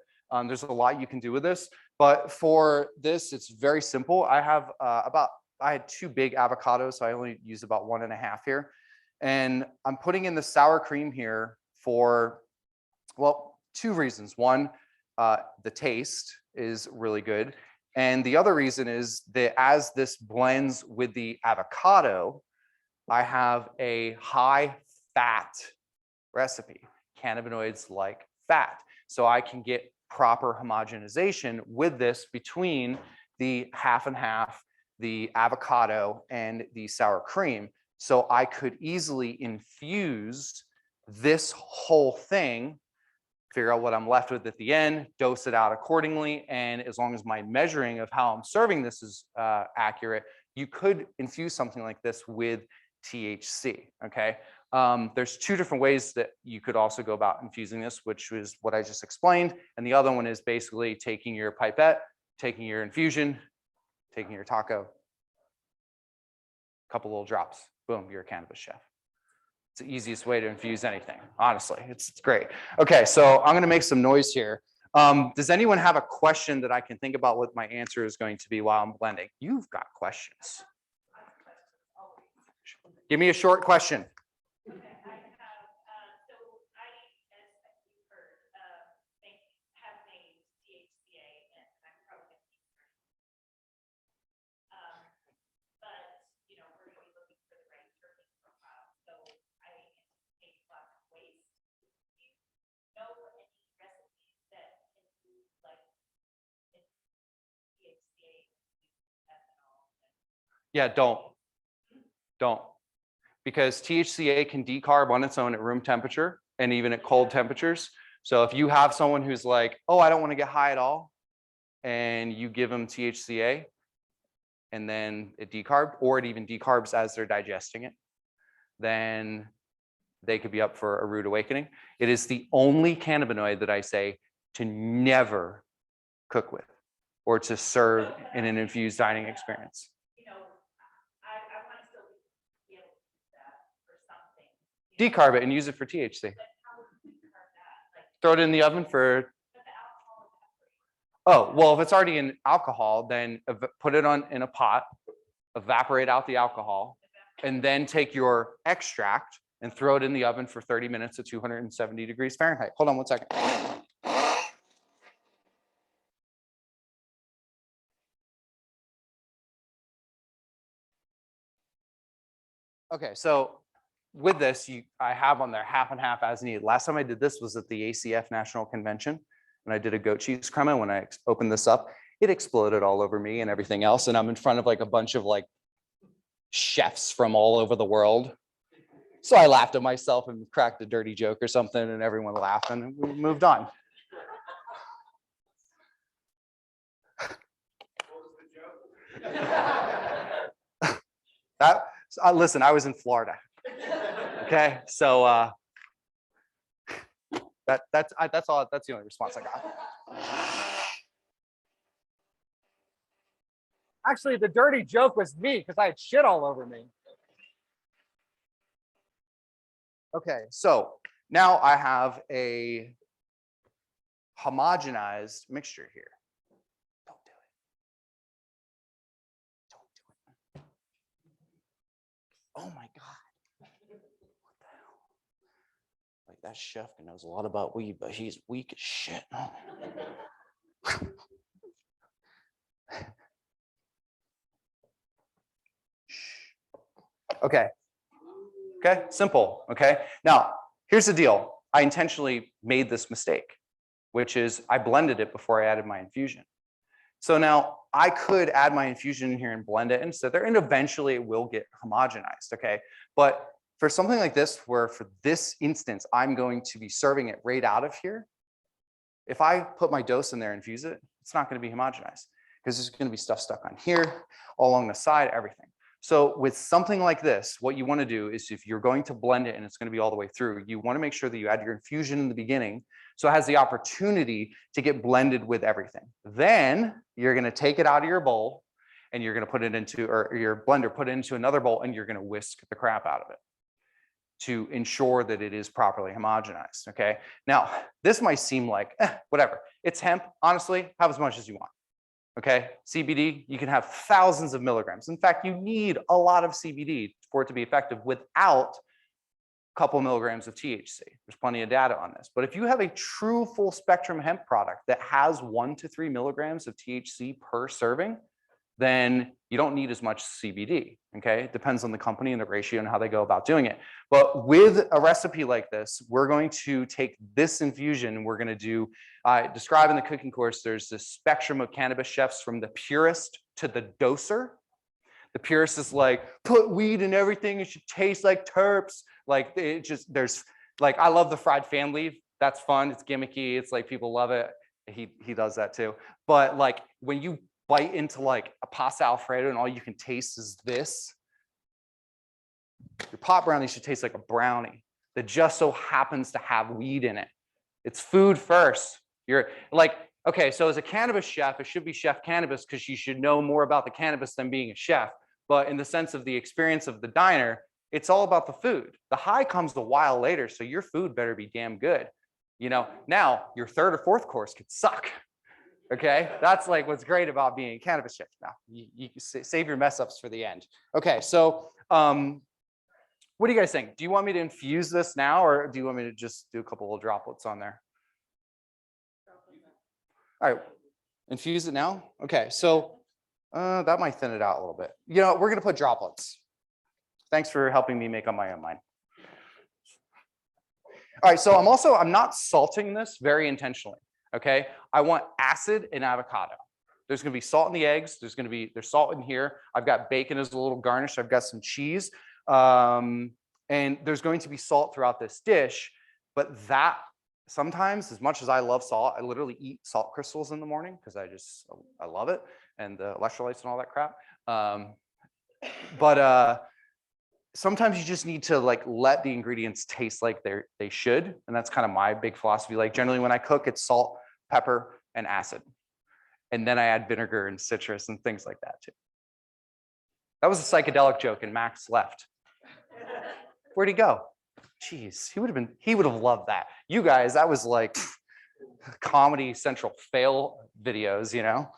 There's a lot you can do with this, but for this, it's very simple. I have I had 2 big avocados, so I only use about 1.5 here. And I'm putting in the sour cream here for, well, 2 reasons. One, the taste is really good. And the other reason is that as this blends with the avocado, I have a high fat recipe, cannabinoids like fat. So I can get proper homogenization with this between the half and half, the avocado and the sour cream. So I could easily infuse this whole thing, figure out what I'm left with at the end, dose it out accordingly. And as long as my measuring of how I'm serving this is accurate, you could infuse something like this with THC, okay? There's 2 different ways that you could also go about infusing this, which was what I just explained. And the other one is basically taking your pipette, taking your infusion, taking your taco, a couple little drops, boom, you're a cannabis chef. It's the easiest way to infuse anything, honestly. It's great. Okay, so I'm going to make some noise here. Does anyone have a question that I can think about what my answer is going to be while I'm blending? You've got questions. Give me a short question. Yeah, don't. Because THCA can decarb on its own at room temperature and even at cold temperatures. So if you have someone who's like, oh, I don't want to get high at all, and you give them THCA and then it decarb, or it even decarbs as they're digesting it, then they could be up for a rude awakening. It is the only cannabinoid that I say to never cook with or to serve in an infused dining experience. Decarb it and use it for THC. Throw it in the oven for. Oh, well, if it's already in alcohol, then put it in a pot, evaporate out the alcohol, and then take your extract and throw it in the oven for 30 minutes at 270 degrees Fahrenheit. Hold on one second. Okay, so with this, I have on there half and half as needed. Last time I did this was at the ACF National Convention, and I did a goat cheese crema. When I opened this up, it exploded all over me and everything else, and I'm in front of like a bunch of like chefs from all over the world. So I laughed at myself and cracked a dirty joke or something, and everyone laughed, and we moved on. Listen, I was in Florida. Okay, so that's all. That's the only response I got. Actually, the dirty joke was me because I had shit all over me. Okay, so now I have a homogenized mixture here. Don't do it. Don't do it. Oh my God. What the hell? Like that chef knows a lot about weed, but he's weak as shit. Okay. Okay, simple. Okay. Now, here's the deal. I intentionally made this mistake, which is I blended it before I added my infusion. So now I could add my infusion in here and blend it and sit there, and eventually it will get homogenized. Okay. But for something like this, where for this instance, I'm going to be serving it right out of here. If I put my dose in there and infuse it, it's not going to be homogenized because there's going to be stuff stuck on here, all along the side, everything. So with something like this, what you want to do is if you're going to blend it and it's going to be all the way through, you want to make sure that you add your infusion in the beginning so it has the opportunity to get blended with everything. Then you're going to take it out of your bowl and you're going to put it into, or your blender, put it into another bowl, and you're going to whisk the crap out of it to ensure that it is properly homogenized. Okay. Now, this might seem like whatever. It's hemp. Honestly, have as much as you want. Okay, CBD, you can have thousands of milligrams. In fact, you need a lot of CBD for it to be effective without a couple milligrams of THC. There's plenty of data on this. But if you have a true full spectrum hemp product that has 1 to 3 milligrams of THC per serving, then you don't need as much CBD. Okay, it depends on the company and the ratio and how they go about doing it. But with a recipe like this, we're going to take this infusion and we're going to do, describe in the cooking course, there's this spectrum of cannabis chefs from the purist to the doser. The purist is like, put weed in everything, it should taste like terps. Like it just, there's like, I love the fried fan leaf. That's fun, it's gimmicky, it's like people love it. He does that too. But like when you bite into like a pasta Alfredo and all you can taste is this, your pot brownie should taste like a brownie that just so happens to have weed in it. It's food first. You're like, okay, so as a cannabis chef, it should be Chef Cannabis because you should know more about the cannabis than being a chef. But in the sense of the experience of the diner, it's all about the food. The high comes a while later, so your food better be damn good. You know, now your third or fourth course could suck. Okay, that's like what's great about being a cannabis chef. Now you save your mess ups for the end. Okay, so what do you guys think? Do you want me to infuse this now, or do you want me to just do a couple of droplets on there? All right, infuse it now. Okay, so that might thin it out a little bit. You know, we're gonna put droplets. Thanks for helping me make up my own mind. All right, so I'm not salting this very intentionally. Okay, I want acid and avocado. There's going to be salt in the eggs. There's salt in here. I've got bacon as a little garnish. I've got some cheese, and there's going to be salt throughout this dish. But that sometimes, as much as I love salt, I literally eat salt crystals in the morning because I love it, and the electrolytes and all that crap. But sometimes you just need to like let the ingredients taste like they should. And that's kind of my big philosophy. Like generally when I cook, it's salt, pepper, and acid. And then I add vinegar and citrus and things like that too. That was a psychedelic joke and Max left. Where'd he go? Jeez, he would have loved that. You guys, that was like Comedy Central fail videos, you know?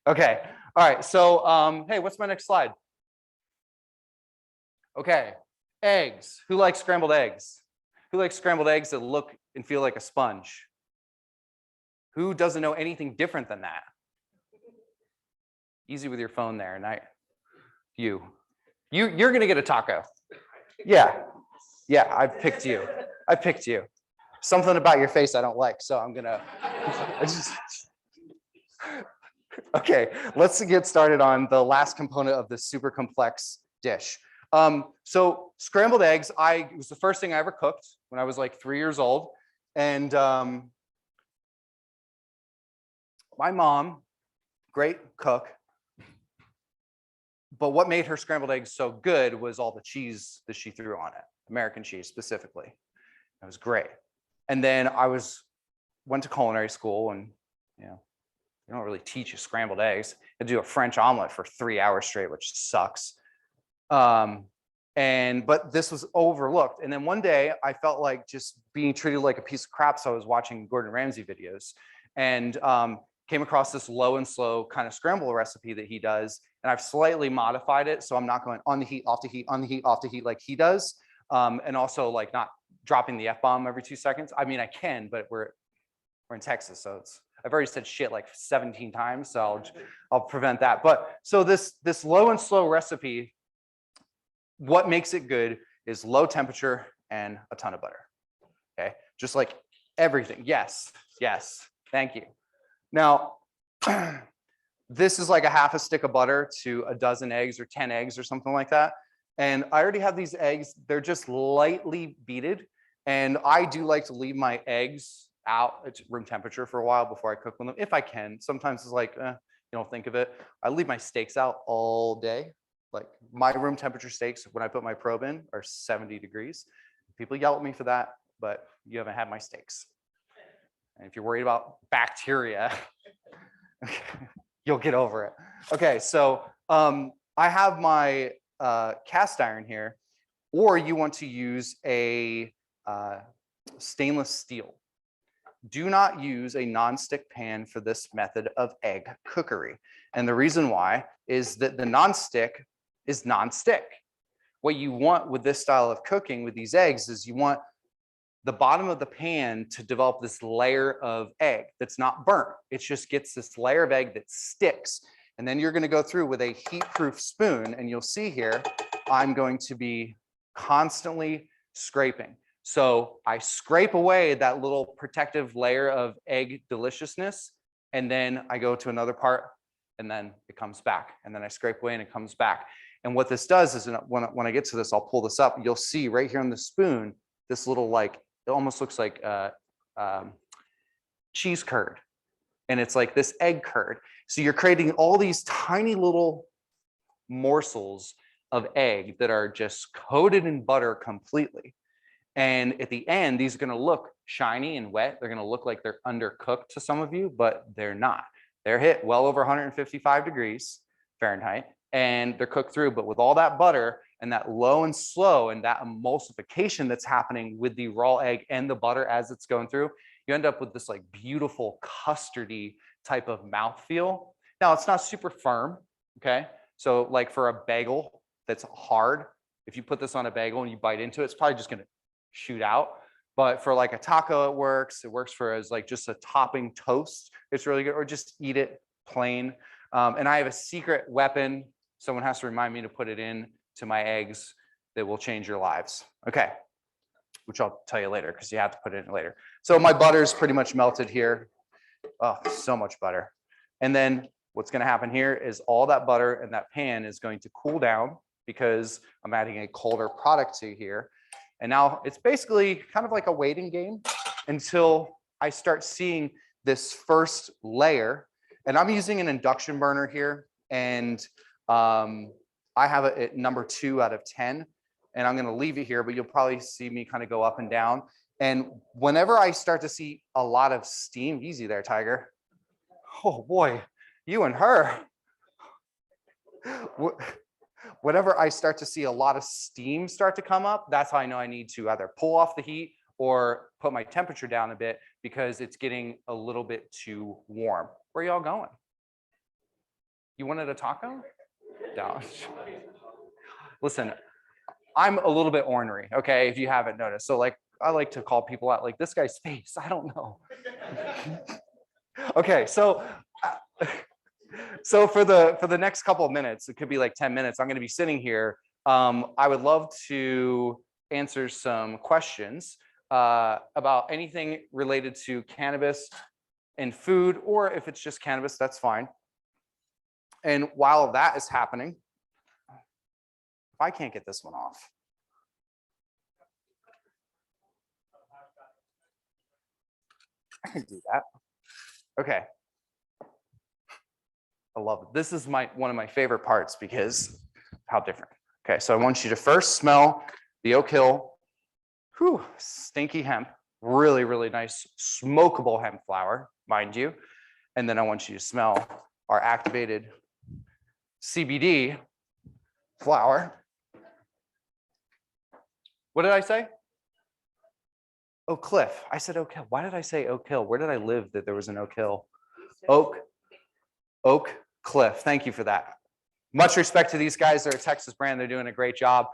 Okay, all right, so hey, what's my next slide? Okay, eggs. Who likes scrambled eggs? Who likes scrambled eggs that look and feel like a sponge? Who doesn't know anything different than that? Easy with your phone there, and you're gonna get a taco. Yeah, I've picked you. I picked you. Something about your face I don't like, so I'm gonna. Okay, let's get started on the last component of this super complex dish. So scrambled eggs, it was the first thing I ever cooked when I was like 3 years old. And my mom, great cook, but what made her scrambled eggs so good was all the cheese that she threw on it, American cheese specifically. It was great. And then went to culinary school, and you know, they don't really teach you scrambled eggs. You do a French omelet for 3 hours straight, which sucks. But this was overlooked. And then one day I felt like just being treated like a piece of crap. So I was watching Gordon Ramsay videos and came across this low and slow kind of scramble recipe that he does. And I've slightly modified it. So I'm not going on the heat, off the heat, on the heat, off the heat like he does. And also like not dropping the F-bomb every 2 seconds. I mean, I can, but we're in Texas. So I've already said shit like 17 times. So I'll prevent that. But so this low and slow recipe, what makes it good is low temperature and a ton of butter. Okay, just like everything. Yes, thank you. Now, this is like a half a stick of butter to a dozen eggs or 10 eggs or something like that. And I already have these eggs. They're just lightly beaten. And I do like to leave my eggs out at room temperature for a while before I cook them, if I can. Sometimes it's like, you don't think of it. I leave my steaks out all day. Like my room temperature steaks, when I put my probe in, are 70 degrees. People yell at me for that, but you haven't had my steaks. And if you're worried about bacteria, you'll get over it. Okay, so I have my cast iron here, or you want to use a stainless steel. Do not use a nonstick pan for this method of egg cookery. And the reason why is that the nonstick is nonstick. What you want with this style of cooking with these eggs is you want the bottom of the pan to develop this layer of egg that's not burnt. It just gets this layer of egg that sticks. And then you're going to go through with a heat-proof spoon, and you'll see here, I'm going to be constantly scraping. So I scrape away that little protective layer of egg deliciousness, and then I go to another part, and then it comes back. And then I scrape away and it comes back. And what this does is when I get to this, I'll pull this up. You'll see right here on the spoon, this little like, it almost looks like cheese curd. And it's like this egg curd. So you're creating all these tiny little morsels of egg that are just coated in butter completely. And at the end, these are going to look shiny and wet. They're going to look like they're undercooked to some of you, but they're not. They're hit well over 155 degrees Fahrenheit, and they're cooked through. But with all that butter and that low and slow and that emulsification that's happening with the raw egg and the butter as it's going through, you end up with this like beautiful custardy type of mouthfeel. Now, it's not super firm, okay? So like for a bagel that's hard, if you put this on a bagel and you bite into it, it's probably just going to shoot out. But for like a taco, it works. It works for as like just a topping toast. It's really good, or just eat it plain. And I have a secret weapon. Someone has to remind me to put it in to my eggs that will change your lives. Okay, which I'll tell you later because you have to put it in later. So my butter is pretty much melted here. Oh, so much butter. And then what's going to happen here is all that butter in that pan is going to cool down because I'm adding a colder product to here. And now it's basically kind of like a waiting game until I start seeing this first layer. And I'm using an induction burner here. And I have it at number 2 out of 10. and I'm gonna leave it here, but you'll probably see me kind of go up and down. And whenever I start to see a lot of steam, easy there, Tiger. Oh boy, you and her. Whenever I start to see a lot of steam start to come up, that's how I know I need to either pull off the heat or put my temperature down a bit because it's getting a little bit too warm. Where are y'all going? You wanted a taco? Down. Listen, I'm a little bit ornery, okay, if you haven't noticed. So like, I like to call people out like this guy's face, I don't know. Okay, so for the next couple of minutes, it could be like 10 minutes, I'm gonna be sitting here. I would love to answer some questions about anything related to cannabis and food, or if it's just cannabis, that's fine. And while that is happening, if I can't get this one off. I can do that. Okay. I love it. This is one of my favorite parts because how different. Okay, so I want you to first smell the Oak Hill, stinky hemp, really, really nice smokable hemp flower, mind you. And then I want you to smell our activated CBD flower. What did I say? Oak Cliff. I said Oak Hill. Why did I say Oak Hill? Where did I live that there was an Oak Hill? Oak Cliff. Thank you for that. Much respect to these guys. They're a Texas brand. They're doing a great job.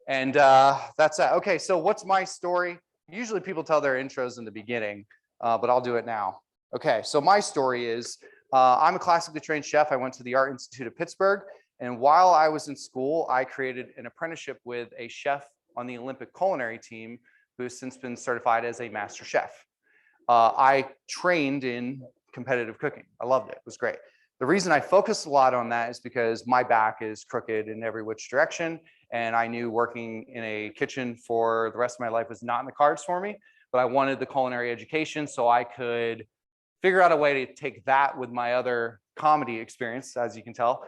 And that's that. Okay, so what's my story? Usually people tell their intros in the beginning, but I'll do it now. Okay, so my story is I'm a classically trained chef. I went to the Art Institute of Pittsburgh. And while I was in school, I created an apprenticeship with a chef on the Olympic culinary team who has since been certified as a master chef. I trained in competitive cooking. I loved it. It was great. The reason I focused a lot on that is because my back is crooked in every which direction. And I knew working in a kitchen for the rest of my life was not in the cards for me, but I wanted the culinary education so I could figure out a way to take that with my other comedy experience, as you can tell.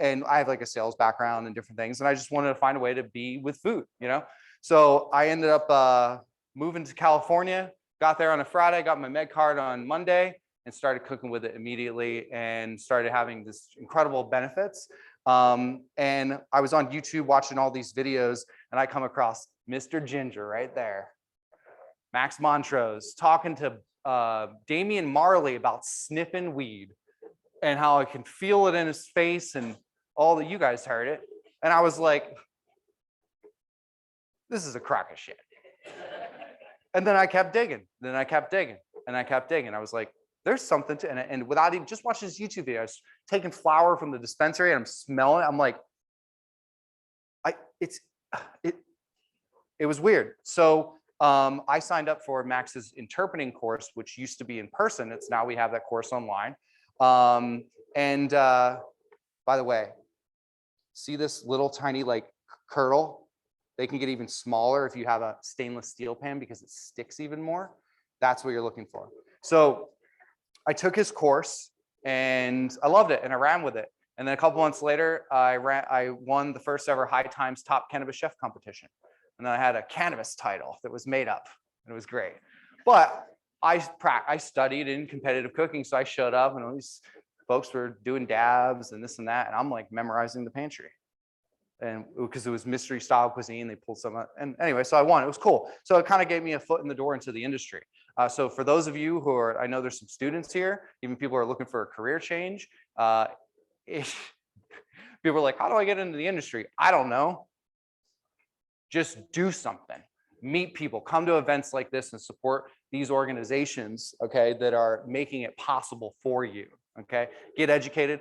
And I have like a sales background and different things. And I just wanted to find a way to be with food, you know? So I ended up moving to California, got there on a Friday, got my med card on Monday, and started cooking with it immediately and started having this incredible benefits. And I was on YouTube watching all these videos and I come across Mr. Ginger right there. Max Montrose talking to Damian Marley about sniffing weed and how I can feel it in his face and all that. You guys heard it. And I was like, this is a crock of shit. And then I kept digging, then I kept digging, and I kept digging. I was like, there's something to, and without even just watching this YouTube video, I was taking flower from the dispensary and I'm smelling it. I'm like, it was weird. So I signed up for Max's interpreting course, which used to be in person. It's now we have that course online. By the way, see this little tiny like curdle? They can get even smaller if you have a stainless steel pan because it sticks even more. That's what you're looking for. So I took his course and I loved it and I ran with it. And then a couple months later, I won the first ever High Times Top Cannabis Chef competition. And then I had a cannabis title that was made up. And it was great. But I studied in competitive cooking. So I showed up and all these folks were doing dabs and this and that. And I'm like memorizing the pantry. And because it was mystery style cuisine, they pulled some. And anyway, so I won. It was cool. So it kind of gave me a foot in the door into the industry. So for those of you who are, I know there's some students here, even people who are looking for a career change. People are like, how do I get into the industry? I don't know. Just do something. Meet people, come to events like this and support these organizations, okay, that are making it possible for you, okay? Get educated.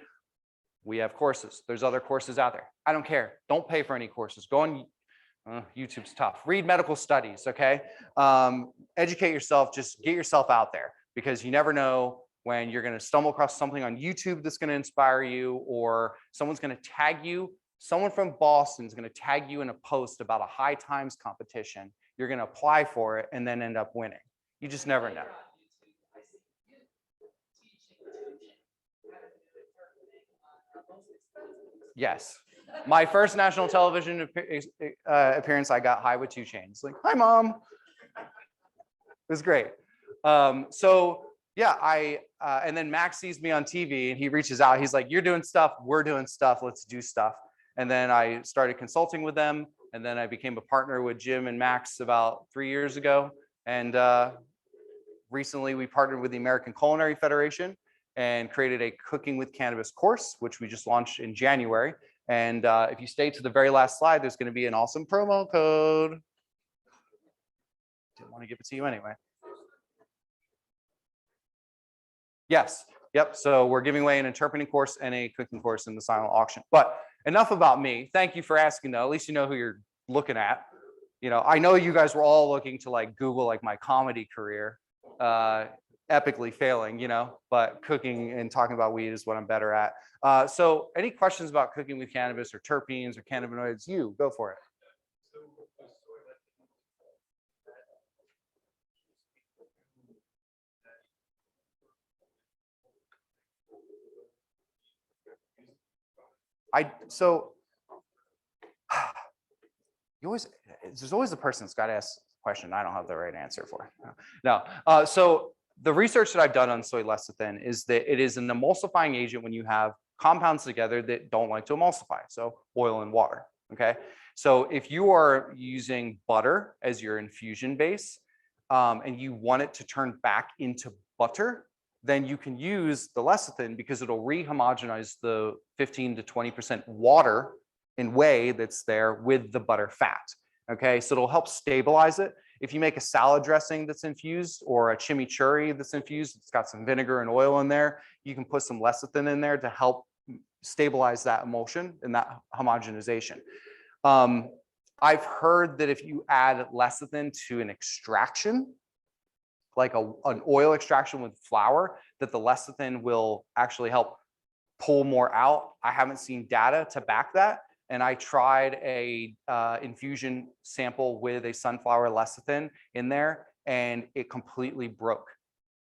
We have courses. There's other courses out there. I don't care. Don't pay for any courses. Go on, YouTube's tough. Read medical studies, okay? Educate yourself. Just get yourself out there because you never know when you're going to stumble across something on YouTube that's going to inspire you, or someone's going to tag you. Someone from Boston is going to tag you in a post about a High Times competition. You're going to apply for it and then end up winning. You just never know. Yes. My first national television appearance, I got high with 2 Chainz. Like, hi, Mom. It was great. So yeah, and then Max sees me on TV and he reaches out. He's like, you're doing stuff, we're doing stuff, let's do stuff. And then I started consulting with them. And then I became a partner with Jim and Max about 3 years ago. And recently we partnered with the American Culinary Federation and created a Cooking with Cannabis course, which we just launched in January. And if you stay to the very last slide, there's going to be an awesome promo code. Didn't want to give it to you anyway. Yes. Yep. So we're giving away an interpreting course and a cooking course in the silent auction. But enough about me. Thank you for asking, though. At least you know who you're looking at. You know, I know you guys were all looking to like Google like my comedy career, epically failing, you know, but cooking and talking about weed is what I'm better at. So any questions about cooking with cannabis or terpenes or cannabinoids, you go for it. So there's always the person that's got to ask the question I don't have the right answer for. No. So the research that I've done on soy lecithin is that it is an emulsifying agent when you have compounds together that don't like to emulsify. So oil and water. Okay. So if you are using butter as your infusion base and you want it to turn back into butter, then you can use the lecithin because it'll rehomogenize the 15 to 20% water in whey that's there with the butter fat. Okay, so it'll help stabilize it. If you make a salad dressing that's infused or a chimichurri that's infused, it's got some vinegar and oil in there, you can put some lecithin in there to help stabilize that emulsion and that homogenization. I've heard that if you add lecithin to an extraction, like an oil extraction with flour, that the lecithin will actually help pull more out. I haven't seen data to back that. And I tried a infusion sample with a sunflower lecithin in there, and it completely broke.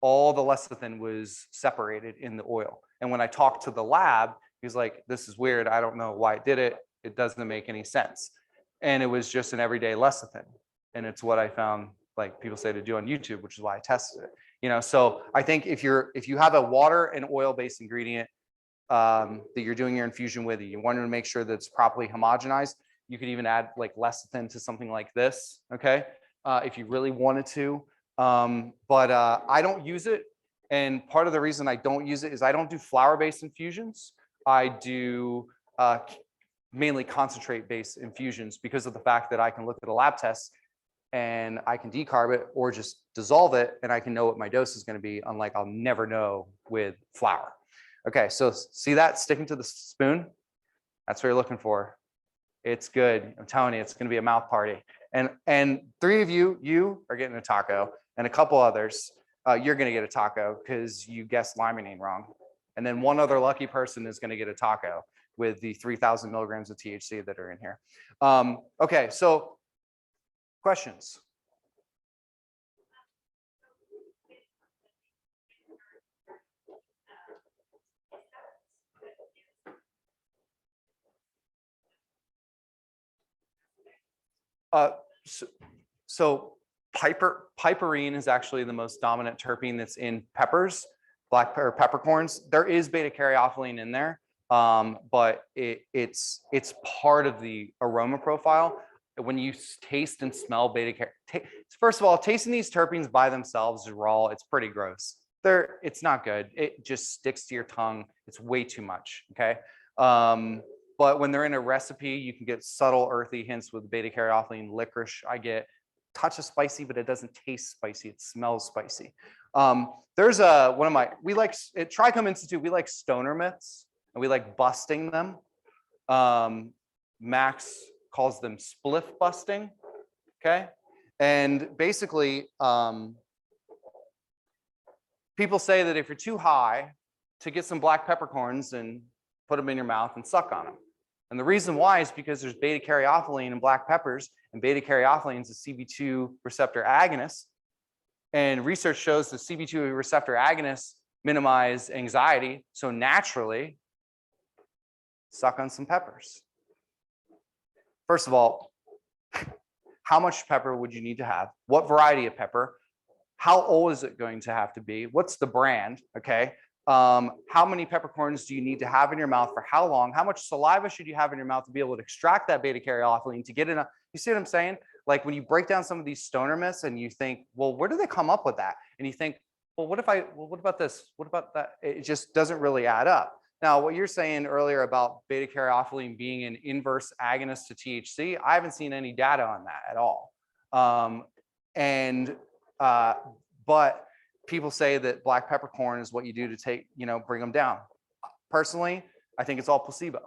All the lecithin was separated in the oil. And when I talked to the lab, he was like, this is weird. I don't know why it did it. It doesn't make any sense. And it was just an everyday lecithin. And it's what I found, like people say to do on YouTube, which is why I tested it. You know, so I think if you have a water and oil-based ingredient that you're doing your infusion with, you want to make sure that it's properly homogenized. You could even add like lecithin to something like this, okay, if you really wanted to. But I don't use it. And part of the reason I don't use it is I don't do flour-based infusions. I do mainly concentrate-based infusions because of the fact that I can look at a lab test and I can decarb it or just dissolve it and I can know what my dose is going to be, unlike I'll never know with flour. Okay, so see that sticking to the spoon? That's what you're looking for. It's good. I'm telling you, it's going to be a mouth party. And 3 of you are getting a taco, and a couple others, you're going to get a taco because you guessed limonene wrong. And then 1 other lucky person is going to get a taco with the 3,000 milligrams of THC that are in here. Okay, so questions? So piperine is actually the most dominant terpene that's in peppers, black pepper peppercorns. There is beta caryophyllene in there, but it's part of the aroma profile. When you taste and smell beta first of all, tasting these terpenes by themselves raw, it's pretty gross. It's not good. It just sticks to your tongue. It's way too much. Okay. But when they're in a recipe, you can get subtle earthy hints with beta caryophyllene, licorice. I get a touch of spicy, but it doesn't taste spicy. It smells spicy. There's we like at Trichome Institute, we like stoner myths and we like busting them. Max calls them spliff busting. Okay. And basically, people say that if you're too high, to get some black peppercorns and put them in your mouth and suck on them. And the reason why is because there's beta caryophyllene in black peppers, and beta caryophyllene is a CB2 receptor agonist. And research shows the CB2 receptor agonists minimize anxiety. So naturally, suck on some peppers. First of all, how much pepper would you need to have? What variety of pepper? How old is it going to have to be? What's the brand? Okay. How many peppercorns do you need to have in your mouth for how long? How much saliva should you have in your mouth to be able to extract that beta caryophyllene to get in a, you see what I'm saying? Like when you break down some of these stoner myths and you think, well, where do they come up with that? And you think, well, what about this? What about that? It just doesn't really add up. Now, what you're saying earlier about beta caryophyllene being an inverse agonist to THC, I haven't seen any data on that at all. But people say that black peppercorn is what you do to take, bring them down. Personally, I think it's all placebo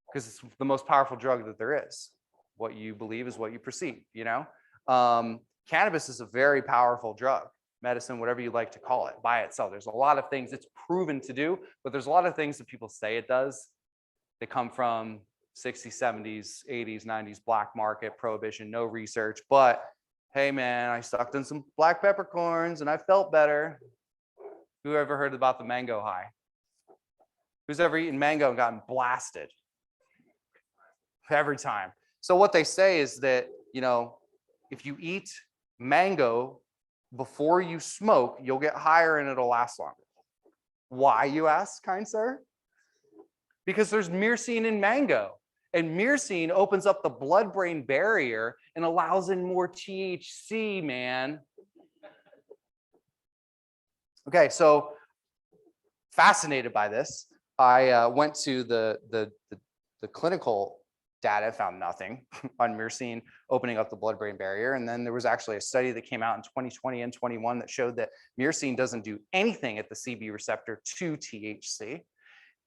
because it's the most powerful drug that there is. What you believe is what you perceive, Cannabis is a very powerful drug, medicine, whatever you like to call it, by itself. There's a lot of things it's proven to do, but there's a lot of things that people say it does. They come from 60s, 70s, 80s, 90s, black market, prohibition, no research. But hey, man, I sucked in some black peppercorns and I felt better. Who ever heard about the mango high? Who's ever eaten mango and gotten blasted? Every time. So what they say is that, if you eat mango before you smoke, you'll get higher and it'll last longer. Why, you ask, kind sir? Because there's myrcene in mango. And myrcene opens up the blood-brain barrier and allows in more THC, man. Okay, so fascinated by this. I went to the clinical data, found nothing on myrcene opening up the blood-brain barrier. And then there was actually a study that came out in 2020 and 21 that showed that myrcene doesn't do anything at the CB receptor to THC.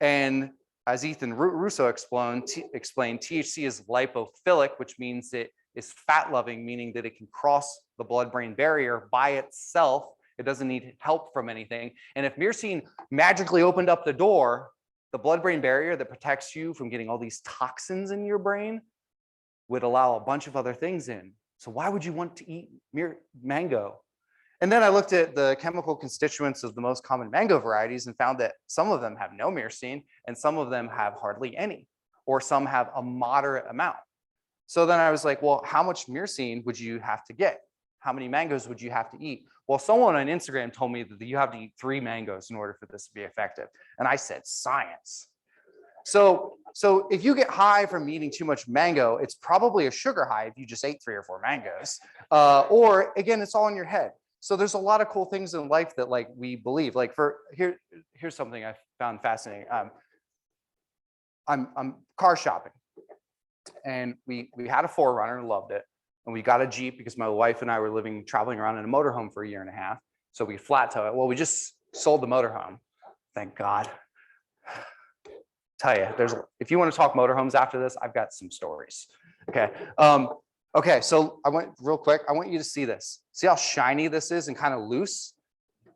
And as Ethan Russo explained, THC is lipophilic, which means it is fat-loving, meaning that it can cross the blood-brain barrier by itself. It doesn't need help from anything. And if myrcene magically opened up the door, the blood-brain barrier that protects you from getting all these toxins in your brain would allow a bunch of other things in. So why would you want to eat mango? And then I looked at the chemical constituents of the most common mango varieties and found that some of them have no myrcene and some of them have hardly any, or some have a moderate amount. So then I was like, well, how much myrcene would you have to get? How many mangoes would you have to eat? Well, someone on Instagram told me that you have to eat 3 mangoes in order for this to be effective. And I said, science. So if you get high from eating too much mango, it's probably a sugar high if you just ate 3 or 4 mangoes. Or again, it's all in your head. So there's a lot of cool things in life that we believe. Here's something I found fascinating. I'm car shopping, and we had a 4Runner, loved it. And we got a Jeep because my wife and I were traveling around in a motorhome for 1.5 years. So we flat tow it. Well, we just sold the motorhome. Thank God. Tell you, if you want to talk motorhomes after this, I've got some stories. Okay. Okay. So I went real quick. I want you to see this. See how shiny this is and kind of loose.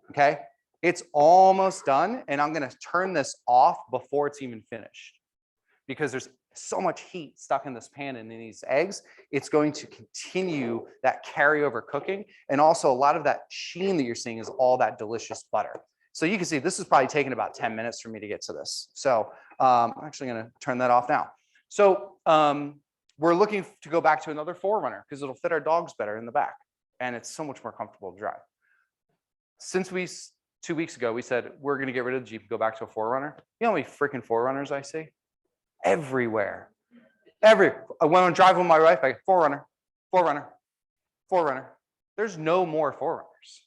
Okay. It's almost done. And I'm going to turn this off before it's even finished because there's so much heat stuck in this pan and in these eggs, it's going to continue that carryover cooking. And also a lot of that sheen that you're seeing is all that delicious butter. So you can see this is probably taking about 10 minutes for me to get to this. So I'm actually going to turn that off now. So we're looking to go back to another 4Runner because it'll fit our dogs better in the back. And it's so much more comfortable to drive. Since 2 weeks ago, we said we're going to get rid of the Jeep and go back to a 4Runner. You know how many freaking 4Runners I see? Everywhere. When I'm driving with my wife, I go, 4Runner, 4Runner, 4Runner. There's no more 4Runners.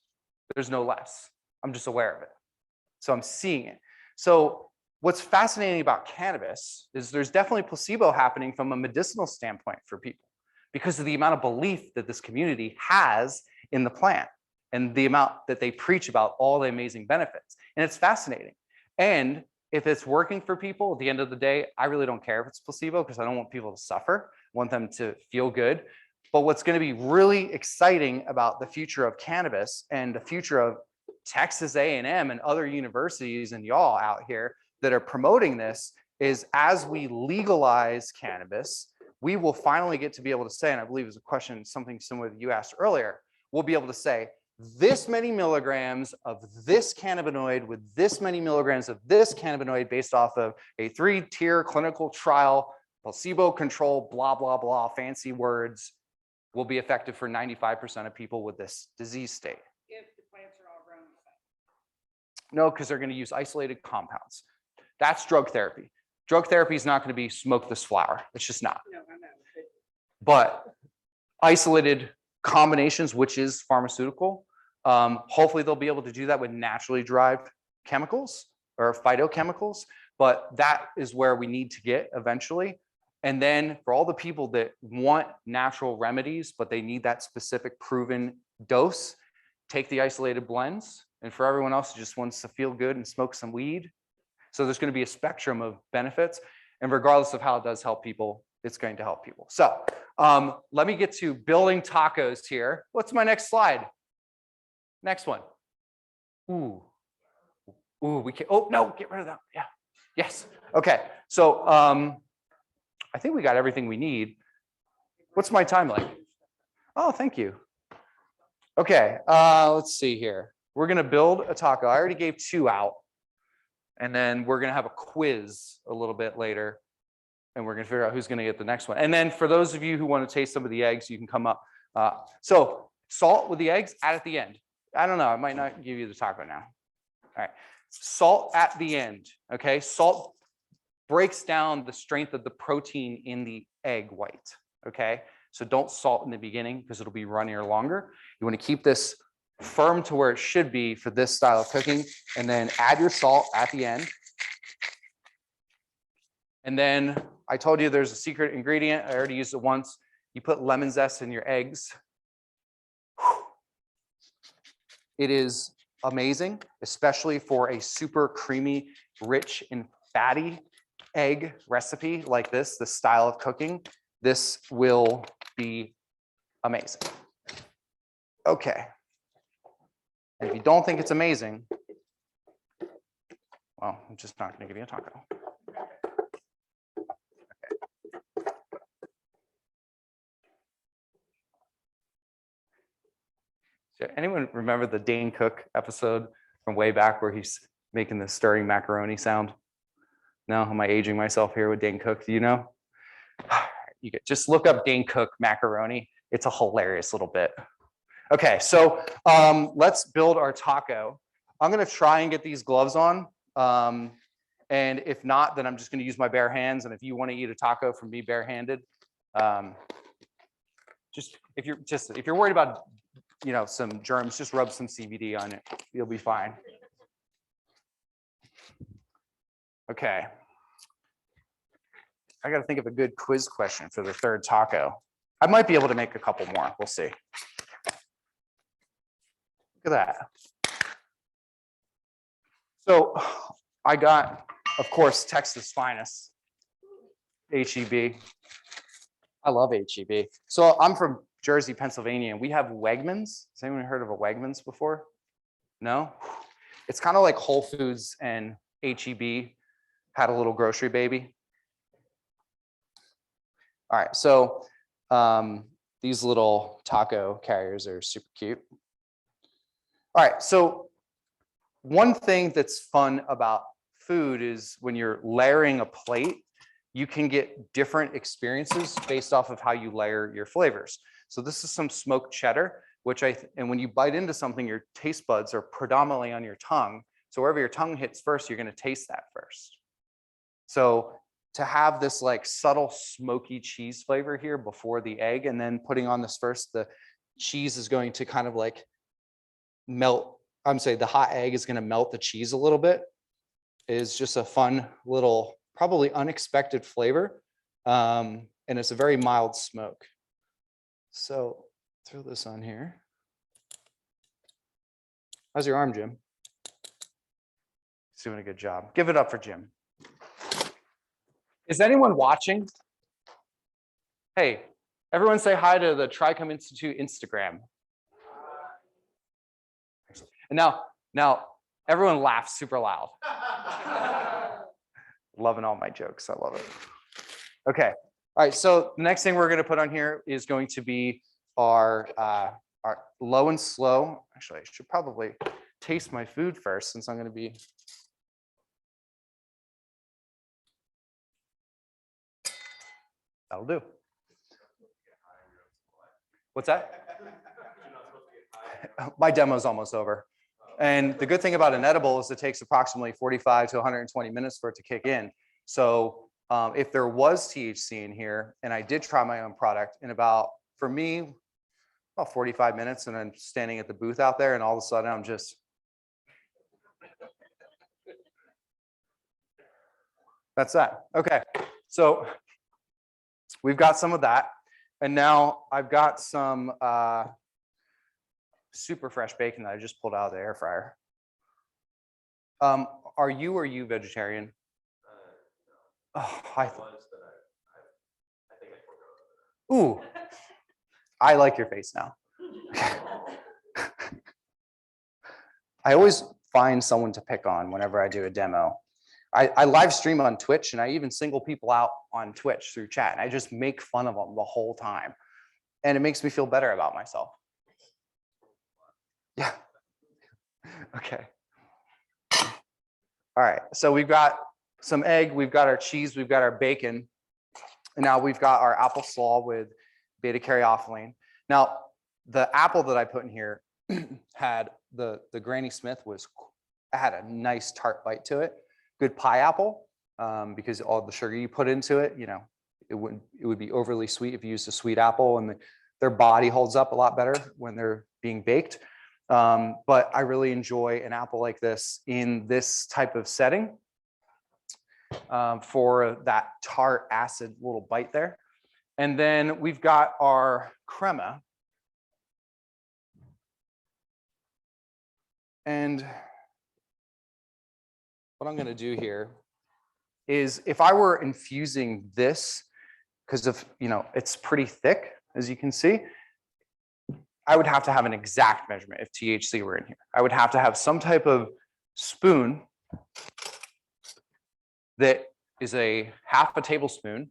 There's no less. I'm just aware of it. So I'm seeing it. So what's fascinating about cannabis is there's definitely placebo happening from a medicinal standpoint for people because of the amount of belief that this community has in the plant and the amount that they preach about all the amazing benefits. And it's fascinating. And if it's working for people, at the end of the day, I really don't care if it's placebo because I don't want people to suffer. I want them to feel good. But what's going to be really exciting about the future of cannabis and the future of Texas A&M and other universities and y'all out here that are promoting this is as we legalize cannabis, we will finally get to be able to say, and I believe it's a question, something similar that you asked earlier, we'll be able to say, this many milligrams of this cannabinoid with this many milligrams of this cannabinoid based off of a 3-tier clinical trial placebo control, blah, blah, blah, fancy words, will be effective for 95% of people with this disease state. If the plants are all grown the same. No, because they're going to use isolated compounds. That's drug therapy. Drug therapy is not going to be smoke this flower. It's just not. No, I know. But isolated combinations, which is pharmaceutical, hopefully they'll be able to do that with naturally derived chemicals or phytochemicals. But that is where we need to get eventually. And then for all the people that want natural remedies, but they need that specific proven dose, take the isolated blends. And for everyone else who just wants to feel good and smoke some weed. So there's going to be a spectrum of benefits. And regardless of how it does help people, it's going to help people. So let me get to building tacos here. What's my next slide? Next one. Ooh, we can, oh no, get rid of that. Yeah, yes. Okay, so I think we got everything we need. What's my time like? Oh, thank you. Okay, let's see here. We're gonna build a taco. I already gave 2 out. And then we're gonna have a quiz a little bit later. And we're gonna figure out who's gonna get the next one. And then for those of you who wanna taste some of the eggs, you can come up. So salt with the eggs, add at the end. I don't know, I might not give you the taco now. All right, salt at the end, okay? Salt breaks down the strength of the protein in the egg white, okay? So don't salt in the beginning because it'll be runnier longer. You wanna keep this firm to where it should be for this style of cooking, and then add your salt at the end. And then I told you there's a secret ingredient. I already used it once. You put lemon zest in your eggs. It is amazing, especially for a super creamy, rich, and fatty egg recipe like this style of cooking. This will be amazing. Okay. And if you don't think it's amazing, well, I'm just not going to give you a taco. Okay. So anyone remember the Dane Cook episode from way back where he's making the stirring macaroni sound? No, am I aging myself here with Dane Cook? Do you know? You could just look up Dane Cook macaroni. It's a hilarious little bit. Okay, so let's build our taco. I'm gonna try and get these gloves on. And if not, then I'm just gonna use my bare hands. And if you wanna eat a taco from me barehanded, if you're worried about, some germs, just rub some CBD on it. You'll be fine. Okay. I gotta think of a good quiz question for the third taco. I might be able to make a couple more, we'll see. Look at that. So I got, of course, Texas finest, HEB. I love HEB. So I'm from Jersey, Pennsylvania, and we have Wegmans. Has anyone heard of a Wegmans before? No? It's kind of like Whole Foods and HEB had a little grocery baby. All right, so these little taco carriers are super cute. All right, so one thing that's fun about food is when you're layering a plate, you can get different experiences based off of how you layer your flavors. So this is some smoked cheddar, and when you bite into something, your taste buds are predominantly on your tongue. So wherever your tongue hits first, you're gonna taste that first. So to have this like subtle smoky cheese flavor here before the egg, and then putting on this first, the cheese is going to kind of like melt. I'm saying the hot egg is going to melt the cheese a little bit. Is just a fun little, probably unexpected flavor. And it's a very mild smoke. So throw this on here. How's your arm, Jim? He's doing a good job. Give it up for Jim. Is anyone watching? Hey, everyone say hi to the Trichome Institute Instagram. And now everyone laughs super loud. Loving all my jokes. I love it. Okay. All right. So the next thing we're going to put on here is going to be our low and slow. Actually, I should probably taste my food first since I'm going to be. That'll do. What's that? My demo's almost over. And the good thing about an edible is it takes approximately 45 to 120 minutes for it to kick in. So if there was THC in here, and I did try my own product in about, for me, about 45 minutes, and I'm standing at the booth out there, and all of a sudden I'm just, that's that. Okay, so we've got some of that. And now I've got some super fresh bacon that I just pulled out of the air fryer. Are you vegetarian? Oh, ooh, I like your face now. I always find someone to pick on whenever I do a demo. I live stream on Twitch, and I even single people out on Twitch through chat, and I just make fun of them the whole time. And it makes me feel better about myself. Yeah. Okay. All right, so we've got some egg, we've got our cheese, we've got our bacon, and now we've got our apple slaw with beta caryophyllene. Now, the apple that I put in here had the Granny Smith had a nice tart bite to it. Good pie apple, because all the sugar you put into it, you know, it would be overly sweet if you used a sweet apple, and their body holds up a lot better when they're being baked. But I really enjoy an apple like this in this type of setting for that tart acid little bite there. And then we've got our crema. And what I'm going to do here is, if I were infusing this, because of, you know, it's pretty thick, as you can see, I would have to have an exact measurement if THC were in here. I would have to have some type of spoon that is a half a tablespoon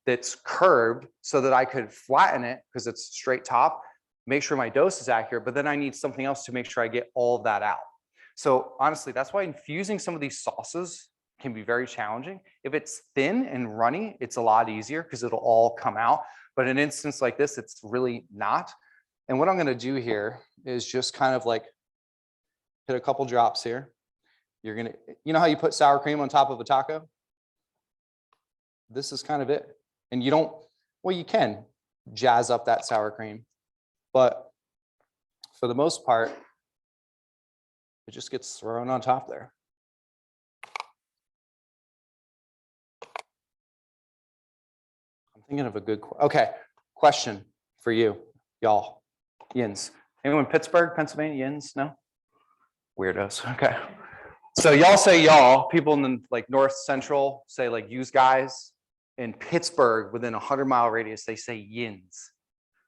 that's curved so that I could flatten it because it's straight top, make sure my dose is accurate, but then I need something else to make sure I get all of that out. So honestly, that's why infusing some of these sauces can be very challenging. If it's thin and runny, it's a lot easier because it'll all come out. But in an instance like this, it's really not. And what I'm going to do here is just kind of like hit a couple drops here. You're going to, you know how you put sour cream on top of a taco? This is kind of it. And you don't, well, you can jazz up that sour cream, but for the most part, it just gets thrown on top there. I'm thinking of a good, okay, question for you, y'all, yins. Anyone Pittsburgh, Pennsylvania, yins? No? Weirdos, okay. So y'all say y'all, people in the like North Central say like yous guys. In Pittsburgh, within a 100-mile radius, they say yins.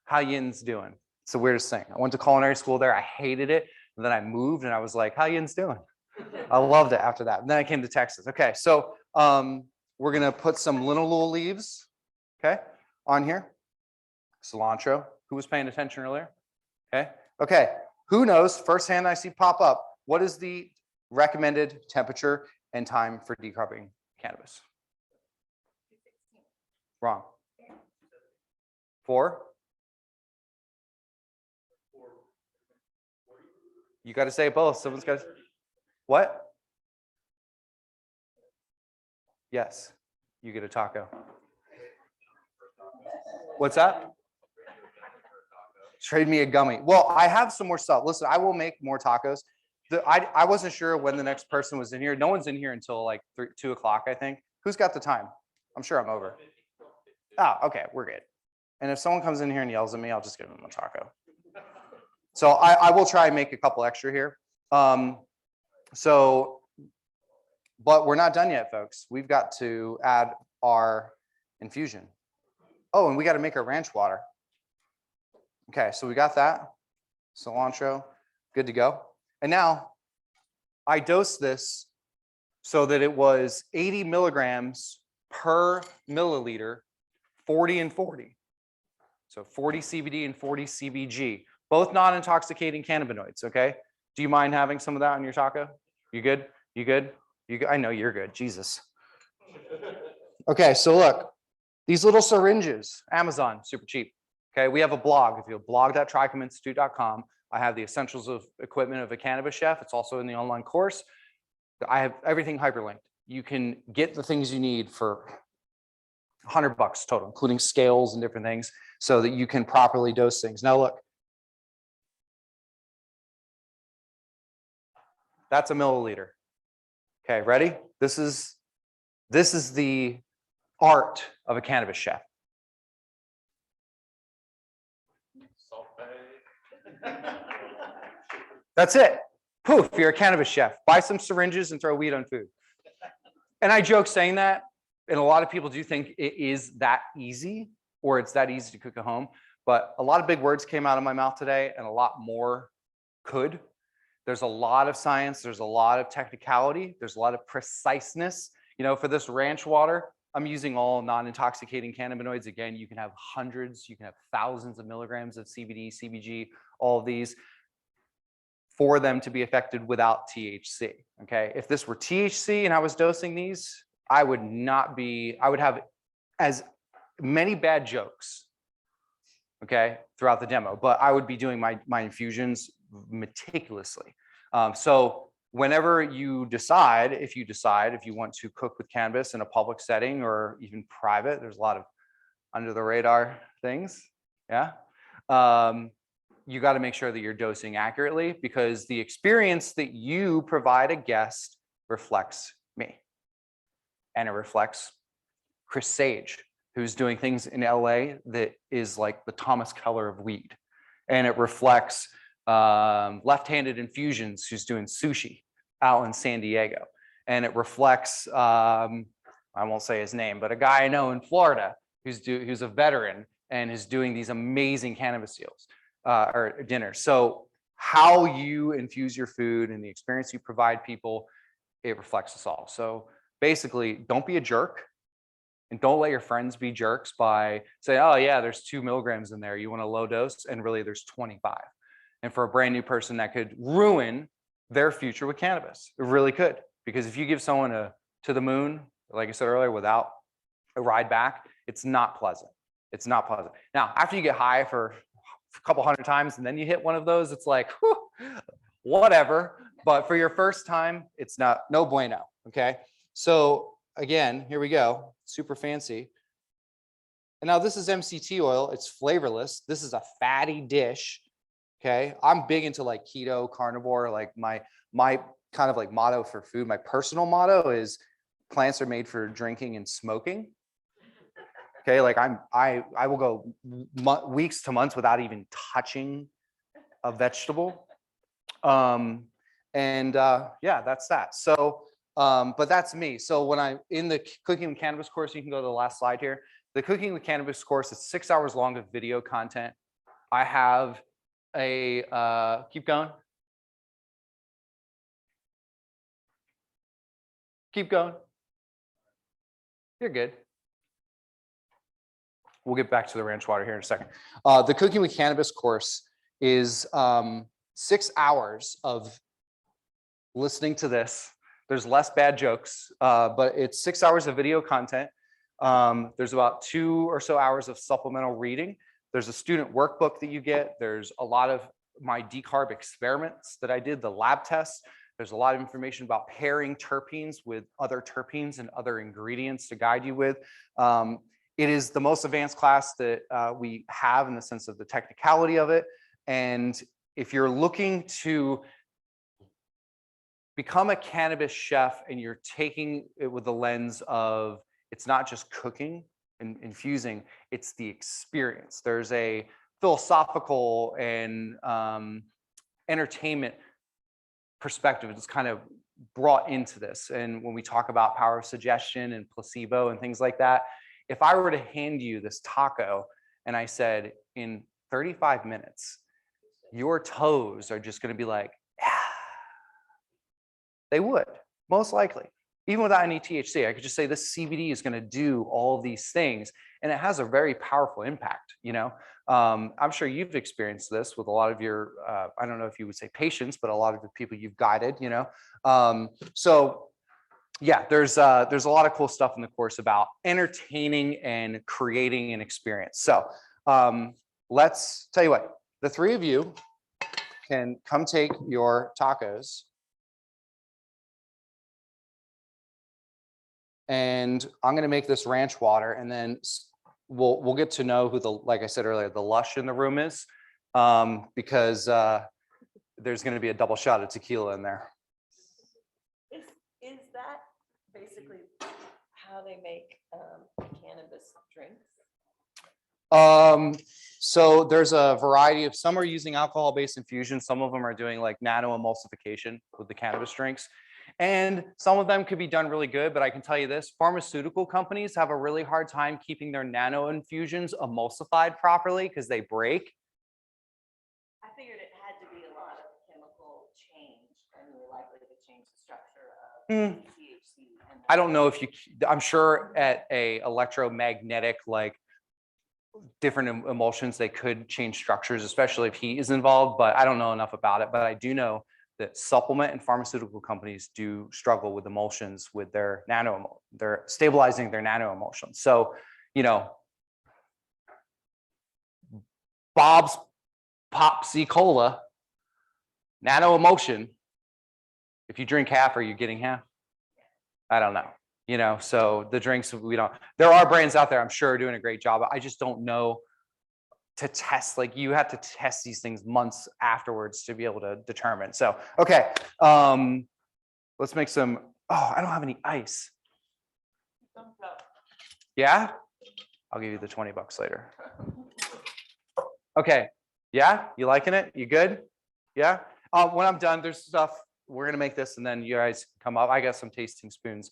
How yins doing? It's the weirdest thing. I went to culinary school there. I hated it. And then I moved and I was like, how yins doing? I loved it after that. And then I came to Texas. Okay, so we're gonna put some linalool leaves, okay, on here. Cilantro. Who was paying attention earlier? Okay, okay. Who knows, first hand I see pop up, what is the recommended temperature and time for decarboning cannabis? Wrong. 4? You got to say it both. Someone's got to. What? Yes. You get a taco. What's that? Trade me a gummy. Well, I have some more stuff. Listen, I will make more tacos. I wasn't sure when the next person was in here. No one's in here until like 2 o'clock, I think. Who's got the time? I'm sure I'm over. Oh, okay, we're good. And if someone comes in here and yells at me, I'll just give them a taco. So I will try and make a couple extra here. But we're not done yet, folks. We've got to add our infusion. Oh, and we got to make our ranch water. Okay, so we got that. Cilantro, good to go. And now I dosed this so that it was 80 milligrams per milliliter, 40 and 40. So 40 CBD and 40 CBG, both non-intoxicating cannabinoids, okay? Do you mind having some of that on your taco? You good? You good? I know you're good, Jesus. Okay, so look, These little syringes, Amazon, super cheap. Okay, we have a blog. If you blog.trichomeinstitute.com, I have the essentials of equipment of a cannabis chef. It's also in the online course. I have everything hyperlinked. You can get the things you need for $100 total, including scales and different things, so that you can properly dose things. Now look, that's a milliliter. Okay, ready? This is the art of a cannabis chef. That's it. Poof, you're a cannabis chef. Buy some syringes and throw weed on food. And I joke saying that, and a lot of people do think it is that easy, or it's that easy to cook at home. But a lot of big words came out of my mouth today, and a lot more could. There's a lot of science. There's a lot of technicality. There's a lot of preciseness. You know, for this ranch water, I'm using all non-intoxicating cannabinoids. Again, you can have hundreds, you can have thousands of milligrams of CBD, CBG, all of these, for them to be affected without THC. Okay, if this were THC and I was dosing these, I would have as many bad jokes, okay, throughout the demo, but I would be doing my infusions meticulously. So whenever you decide, if you want to cook with cannabis in a public setting or even private, there's a lot of under the radar things, yeah. You got to make sure that you're dosing accurately, because the experience that you provide a guest reflects me. And it reflects Chris Sage, who's doing things in LA that is like the Thomas Keller of weed. And it reflects Left-Handed Infusions, who's doing sushi out in San Diego. And it reflects, I won't say his name, but a guy I know in Florida who's a veteran and is doing these amazing cannabis deals. Or dinner. So how you infuse your food and the experience you provide people, it reflects us all. So basically, don't be a jerk, and don't let your friends be jerks by saying, oh yeah, there's 2 milligrams in there, you want a low dose, and really there's 25. And for a brand new person, that could ruin their future with cannabis. It really could, because if you give someone to the moon, like I said earlier, without a ride back, it's not pleasant. It's not pleasant. Now, after you get high for a couple hundred times and then you hit one of those, it's like, whew, whatever. But for your first time, it's no bueno. Okay. So again, here we go. Super fancy. And now this is MCT oil. It's flavorless. This is a fatty dish. Okay. I'm big into like keto, carnivore. Like my kind of like motto for food, my personal motto is plants are made for drinking and smoking. Okay, like I will go weeks to months without even touching a vegetable, yeah, that's that. So, but that's me. So when I'm in the Cooking with Cannabis course, you can go to the last slide here. The Cooking with Cannabis course is 6 hours long of video content. I have a keep going. Keep going. You're good. We'll get back to the ranch water here in a second. The Cooking with Cannabis course is 6 hours of listening to this. There's less bad jokes, but it's 6 hours of video content. There's about 2 or so hours of supplemental reading. There's a student workbook that you get. There's a lot of my decarb experiments that I did, the lab tests. There's a lot of information about pairing terpenes with other terpenes and other ingredients to guide you with. It is the most advanced class that we have in the sense of the technicality of it. And if you're looking to become a cannabis chef and you're taking it with the lens of it's not just cooking and infusing, it's the experience. There's a philosophical and entertainment perspective that's kind of brought into this. And when we talk about power of suggestion and placebo and things like that, if I were to hand you this taco and I said, in 35 minutes, your toes are just going to be like, ah, they would, most likely. Even without any THC, I could just say this CBD is going to do all these things, and it has a very powerful impact. You know, I'm sure you've experienced this with a lot of your, I don't know if you would say patients, but a lot of the people you've guided. You know, so yeah, there's a lot of cool stuff in the course about entertaining and creating an experience. So let's tell you what, the three of you can come take your tacos. And I'm going to make this ranch water, and then we'll get to know who like I said earlier, the lush in the room is, because there's going to be a double shot of tequila in there. Is that basically how they make cannabis drinks? So there's a variety of, some are using alcohol-based infusion. Some of them are doing like nano emulsification with the cannabis drinks. And some of them could be done really good, but I can tell you this, pharmaceutical companies have a really hard time keeping their nano infusions emulsified properly because they break. I figured it had to be a lot of chemical change, and you're likely to change the structure of THC. I don't know if you, I'm sure at a electromagnetic, like different emulsions, they could change structures, especially if heat is involved, but I don't know enough about it. But I do know that supplement and pharmaceutical companies do struggle with emulsions with their they're stabilizing their nano emulsions. So, you know, Bob's Popsy Cola, nano emulsion. If you drink half, are you getting half? I don't know. You know, so the drinks, we don't, there are brands out there, I'm sure, doing a great job. I just don't know to test, like you have to test these things months afterwards to be able to determine. So, okay, let's make some, oh, I don't have any ice. Yeah? I'll give you the 20 bucks later. Okay, yeah, you liking it? You good? Yeah? When I'm done, there's stuff, we're gonna make this and then you guys come up. I got some tasting spoons.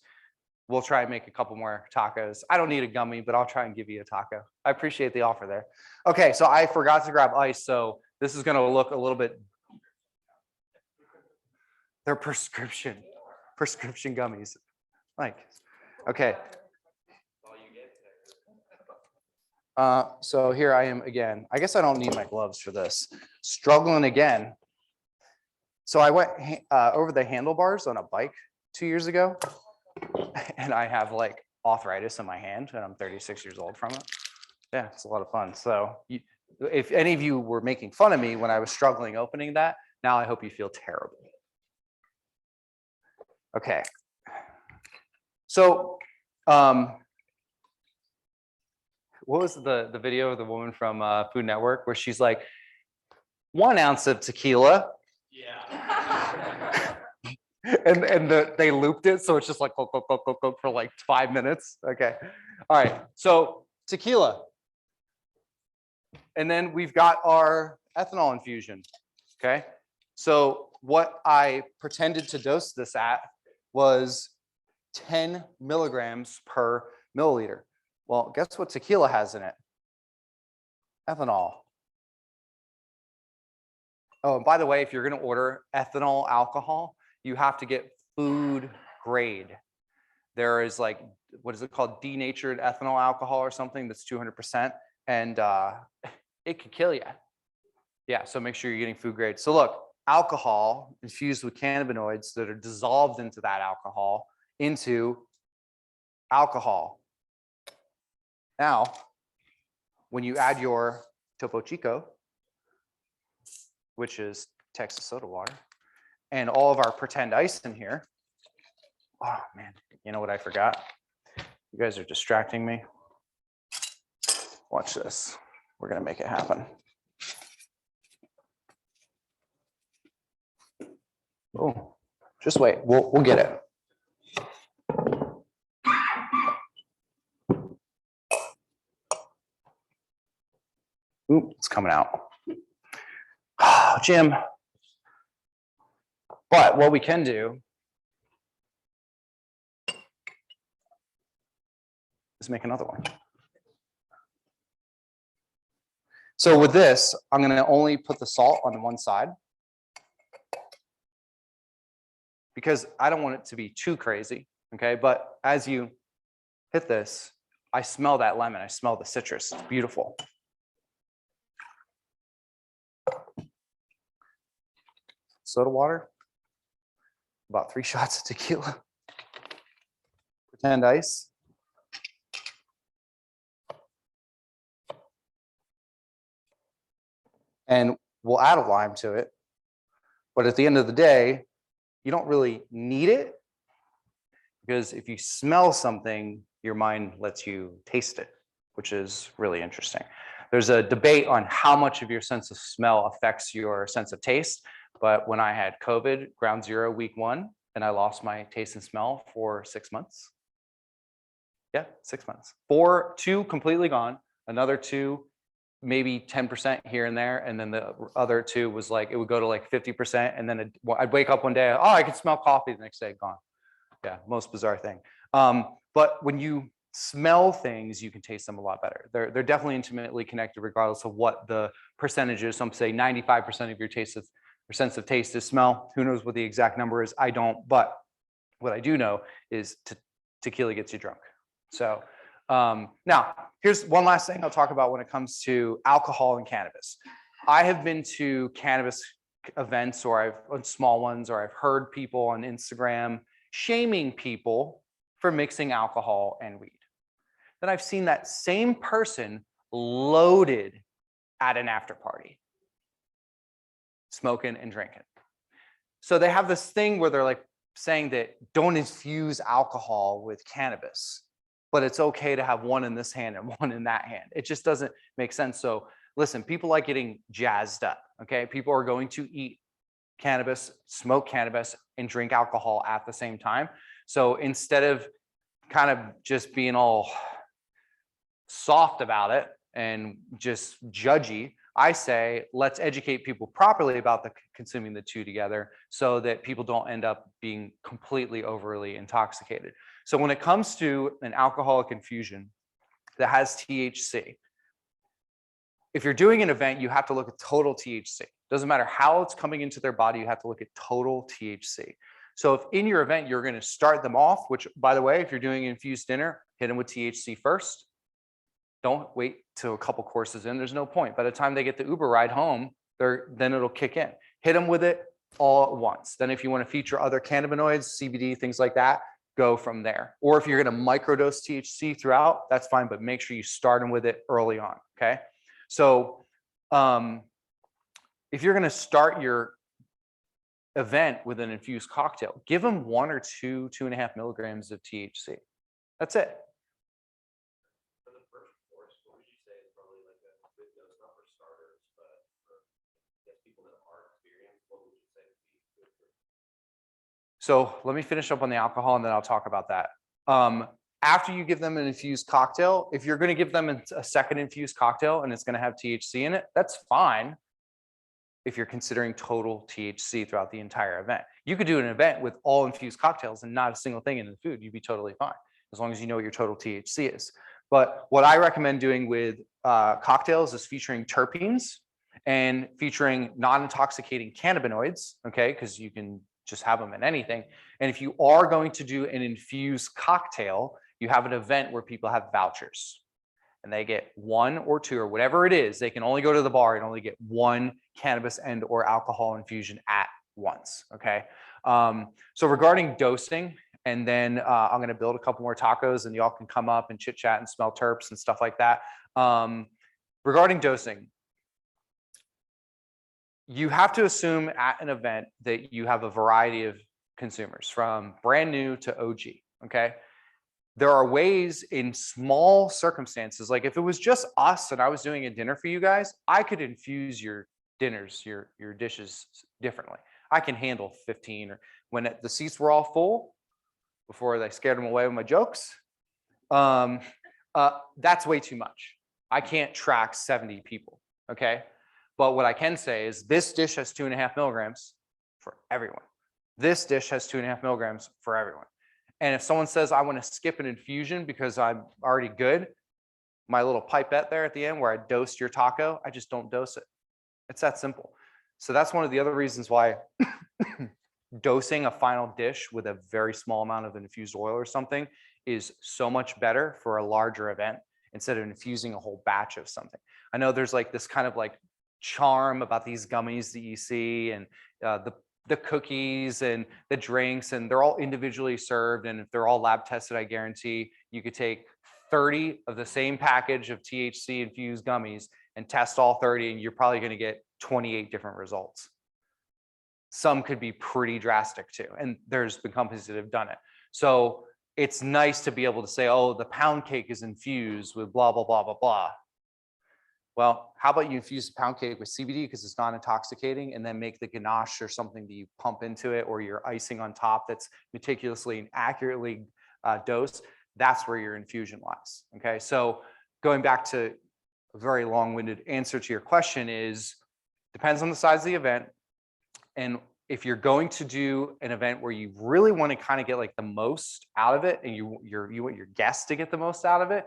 We'll try and make a couple more tacos. I don't need a gummy, but I'll try and give you a taco. I appreciate the offer there. Okay, so I forgot to grab ice, so this is gonna look a little bit. They're prescription gummies. Like, okay. So here I am again. I guess I don't need my gloves for this. Struggling again. So I went over the handlebars on a bike 2 years ago. And I have like arthritis in my hand, and I'm 36 years old from it. Yeah, it's a lot of fun. So if any of you were making fun of me when I was struggling opening that, now I hope you feel terrible. Okay. So what was the video of the woman from Food Network where she's like, 1 ounce of tequila? Yeah. And they looped it, so it's just like for like 5 minutes. Okay, all right. So tequila, and then we've got our ethanol infusion. Okay, so what I pretended to dose this at was 10 milligrams per milliliter. Well, guess what tequila has in it? Ethanol. Oh, and by the way, if you're going to order ethanol alcohol, you have to get food grade. There is like, what is it called? Denatured ethanol alcohol or something that's 200%. And it could kill you. Yeah, so make sure you're getting food grade. So look, alcohol infused with cannabinoids that are dissolved into that alcohol into alcohol. Now, when you add your Topo Chico, which is Texas soda water, and all of our pretend ice in here. Oh man, you know what I forgot? You guys are distracting me. Watch this. We're gonna make it happen. Oh, just wait. We'll get it. Ooh, it's coming out. Oh, Jim. But what we can do is make another one. So with this, I'm going to only put the salt on one side because I don't want it to be too crazy. Okay, but as you hit this, I smell that lemon. I smell the citrus. It's beautiful. Soda water. About 3 shots of tequila. and ice. And we'll add a lime to it. But at the end of the day, you don't really need it, because if you smell something, your mind lets you taste it, which is really interesting. There's a debate on how much of your sense of smell affects your sense of taste. But when I had COVID, ground zero, week 1, and I lost my taste and smell for 6 months. Yeah, 6 months. 2 completely gone, another 2, maybe 10% here and there. And then the other 2 was like, it would go to like 50%. And then I'd wake up one day, oh, I could smell coffee, the next day, gone. Yeah, most bizarre thing. But when you smell things, you can taste them a lot better. They're definitely intimately connected, regardless of what the percentage is. Some say 95% of your taste of, or sense of taste is smell. Who knows what the exact number is? I don't. But what I do know is tequila gets you drunk. So now, here's one last thing I'll talk about when it comes to alcohol and cannabis. I have been to cannabis events, or on small ones, or I've heard people on Instagram shaming people for mixing alcohol and weed. Then I've seen that same person loaded at an after party, smoking and drinking. So they have this thing where they're like saying that don't infuse alcohol with cannabis, but it's okay to have one in this hand and one in that hand. It just doesn't make sense. So listen, people like getting jazzed up, okay? People are going to eat cannabis, smoke cannabis, and drink alcohol at the same time. So instead of kind of just being all soft about it and just judgy, I say, let's educate people properly about consuming the two together, so that people don't end up being completely overly intoxicated. So when it comes to an alcoholic infusion that has THC, if you're doing an event, you have to look at total THC. Doesn't matter how it's coming into their body, you have to look at total THC. So if in your event, you're going to start them off, which, by the way, if you're doing infused dinner, hit them with THC first. Don't wait till a couple courses in. There's no point. By the time they get the Uber ride home, then it'll kick in. Hit them with it all at once. Then if you want to feature other cannabinoids, CBD, things like that, go from there. Or if you're going to microdose THC throughout, that's fine, but make sure you start them with it early on, okay? So if you're going to start your event with an infused cocktail, give them 1 or 2, 2.5 milligrams of THC. That's it. For the first course, what would you say is probably like a good dose, not for starters, but for people that are experienced, what would you say would be good for? So let me finish up on the alcohol, and then I'll talk about that. After you give them an infused cocktail, if you're going to give them a second infused cocktail and it's going to have THC in it, that's fine. If you're considering total THC throughout the entire event, you could do an event with all infused cocktails and not a single thing in the food. You'd be totally fine, as long as you know what your total THC is. But what I recommend doing with cocktails is featuring terpenes and featuring non-intoxicating cannabinoids, okay? Because you can just have them in anything. And if you are going to do an infused cocktail, you have an event where people have vouchers and they get 1 or 2 or whatever it is. They can only go to the bar and only get 1 cannabis and or alcohol infusion at once, okay? So regarding dosing, and then I'm going to build a couple more tacos and y'all can come up and chit chat and smell terps and stuff like that. Regarding dosing, you have to assume at an event that you have a variety of consumers, from brand new to OG, okay? There are ways in small circumstances, like if it was just us and I was doing a dinner for you guys, I could infuse your dinners, your dishes differently. I can handle 15, or when the seats were all full, before they scared them away with my jokes, that's way too much. I can't track 70 people, okay? But what I can say is this dish has 2.5 milligrams for everyone. This dish has 2.5 milligrams for everyone. And if someone says, I want to skip an infusion because I'm already good, my little pipette there at the end where I dosed your taco, I just don't dose it. It's that simple. So that's one of the other reasons why dosing a final dish with a very small amount of infused oil or something is so much better for a larger event instead of infusing a whole batch of something. I know there's like this kind of like charm about these gummies that you see, and the cookies and the drinks, and they're all individually served. And if they're all lab tested, I guarantee you could take 30 of the same package of THC infused gummies and test all 30, and you're probably going to get 28 different results. Some could be pretty drastic too. And there's been companies that have done it. So it's nice to be able to say, oh, the pound cake is infused with blah, blah, blah, blah, blah. Well, how about you infuse the pound cake with CBD because it's non-intoxicating, and then make the ganache or something that you pump into it, or your icing on top that's meticulously and accurately dosed. That's where your infusion lies. Okay, so going back to a very long-winded answer to your question is, depends on the size of the event. And if you're going to do an event where you really want to kind of get like the most out of it, and you want your guests to get the most out of it,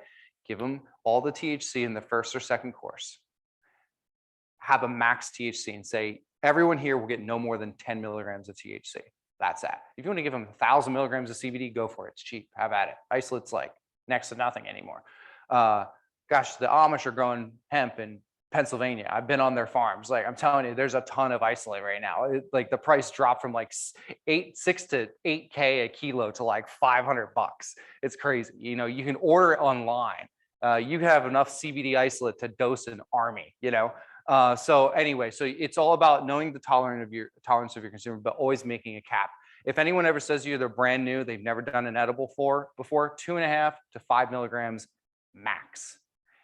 give them all the THC in the first or second course. Have a max THC and say, everyone here will get no more than 10 milligrams of THC. That's that. If you want to give them 1,000 milligrams of CBD, go for it. It's cheap. Have at it. Isolate's like next to nothing anymore. Gosh, the Amish are growing hemp in Pennsylvania. I've been on their farms. Like, I'm telling you, there's a ton of isolate right now. Like, the price dropped from like 6 to 8K a kilo to like $500. It's crazy. You know, you can order it online. You have enough CBD isolate to dose an army, you know? So anyway, so it's all about knowing the tolerance of your consumer, but always making a cap. If anyone ever says to you they're brand new, they've never done an edible before, 2.5 to 5 milligrams max.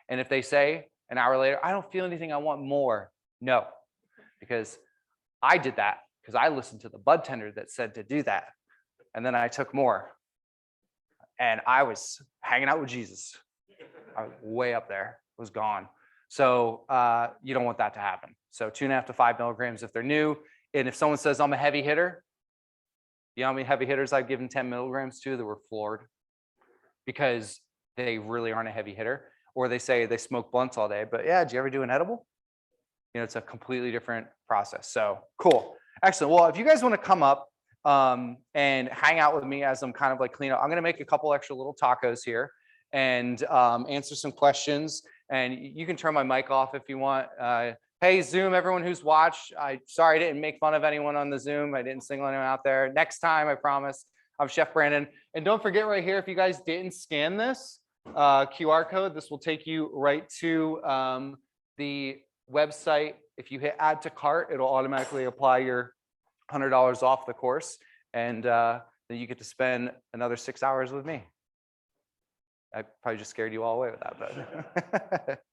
And if they say an hour later, I don't feel anything, I want more. No, because I did that because I listened to the bud tender that said to do that. And then I took more, and I was hanging out with Jesus. I was way up there, was gone. So you don't want that to happen. So 2.5 to 5 milligrams if they're new. And if someone says I'm a heavy hitter, you know how many heavy hitters I've given 10 milligrams to that were floored because they really aren't a heavy hitter? Or they say they smoke blunts all day, but yeah, did you ever do an edible? You know, it's a completely different process. So cool. Excellent. Well, if you guys want to come up and hang out with me as I'm kind of like clean up, I'm going to make a couple extra little tacos here and answer some questions. And you can turn my mic off if you want. Hey, Zoom, everyone who's watched, sorry I didn't make fun of anyone on the Zoom. I didn't single anyone out there. Next time, I promise. I'm Chef Brandon. And don't forget right here, if you guys didn't scan this QR code, this will take you right to the website. If you hit add to cart, it'll automatically apply your $100 off the course. And then you get to spend another 6 hours with me. I probably just scared you all away with that, but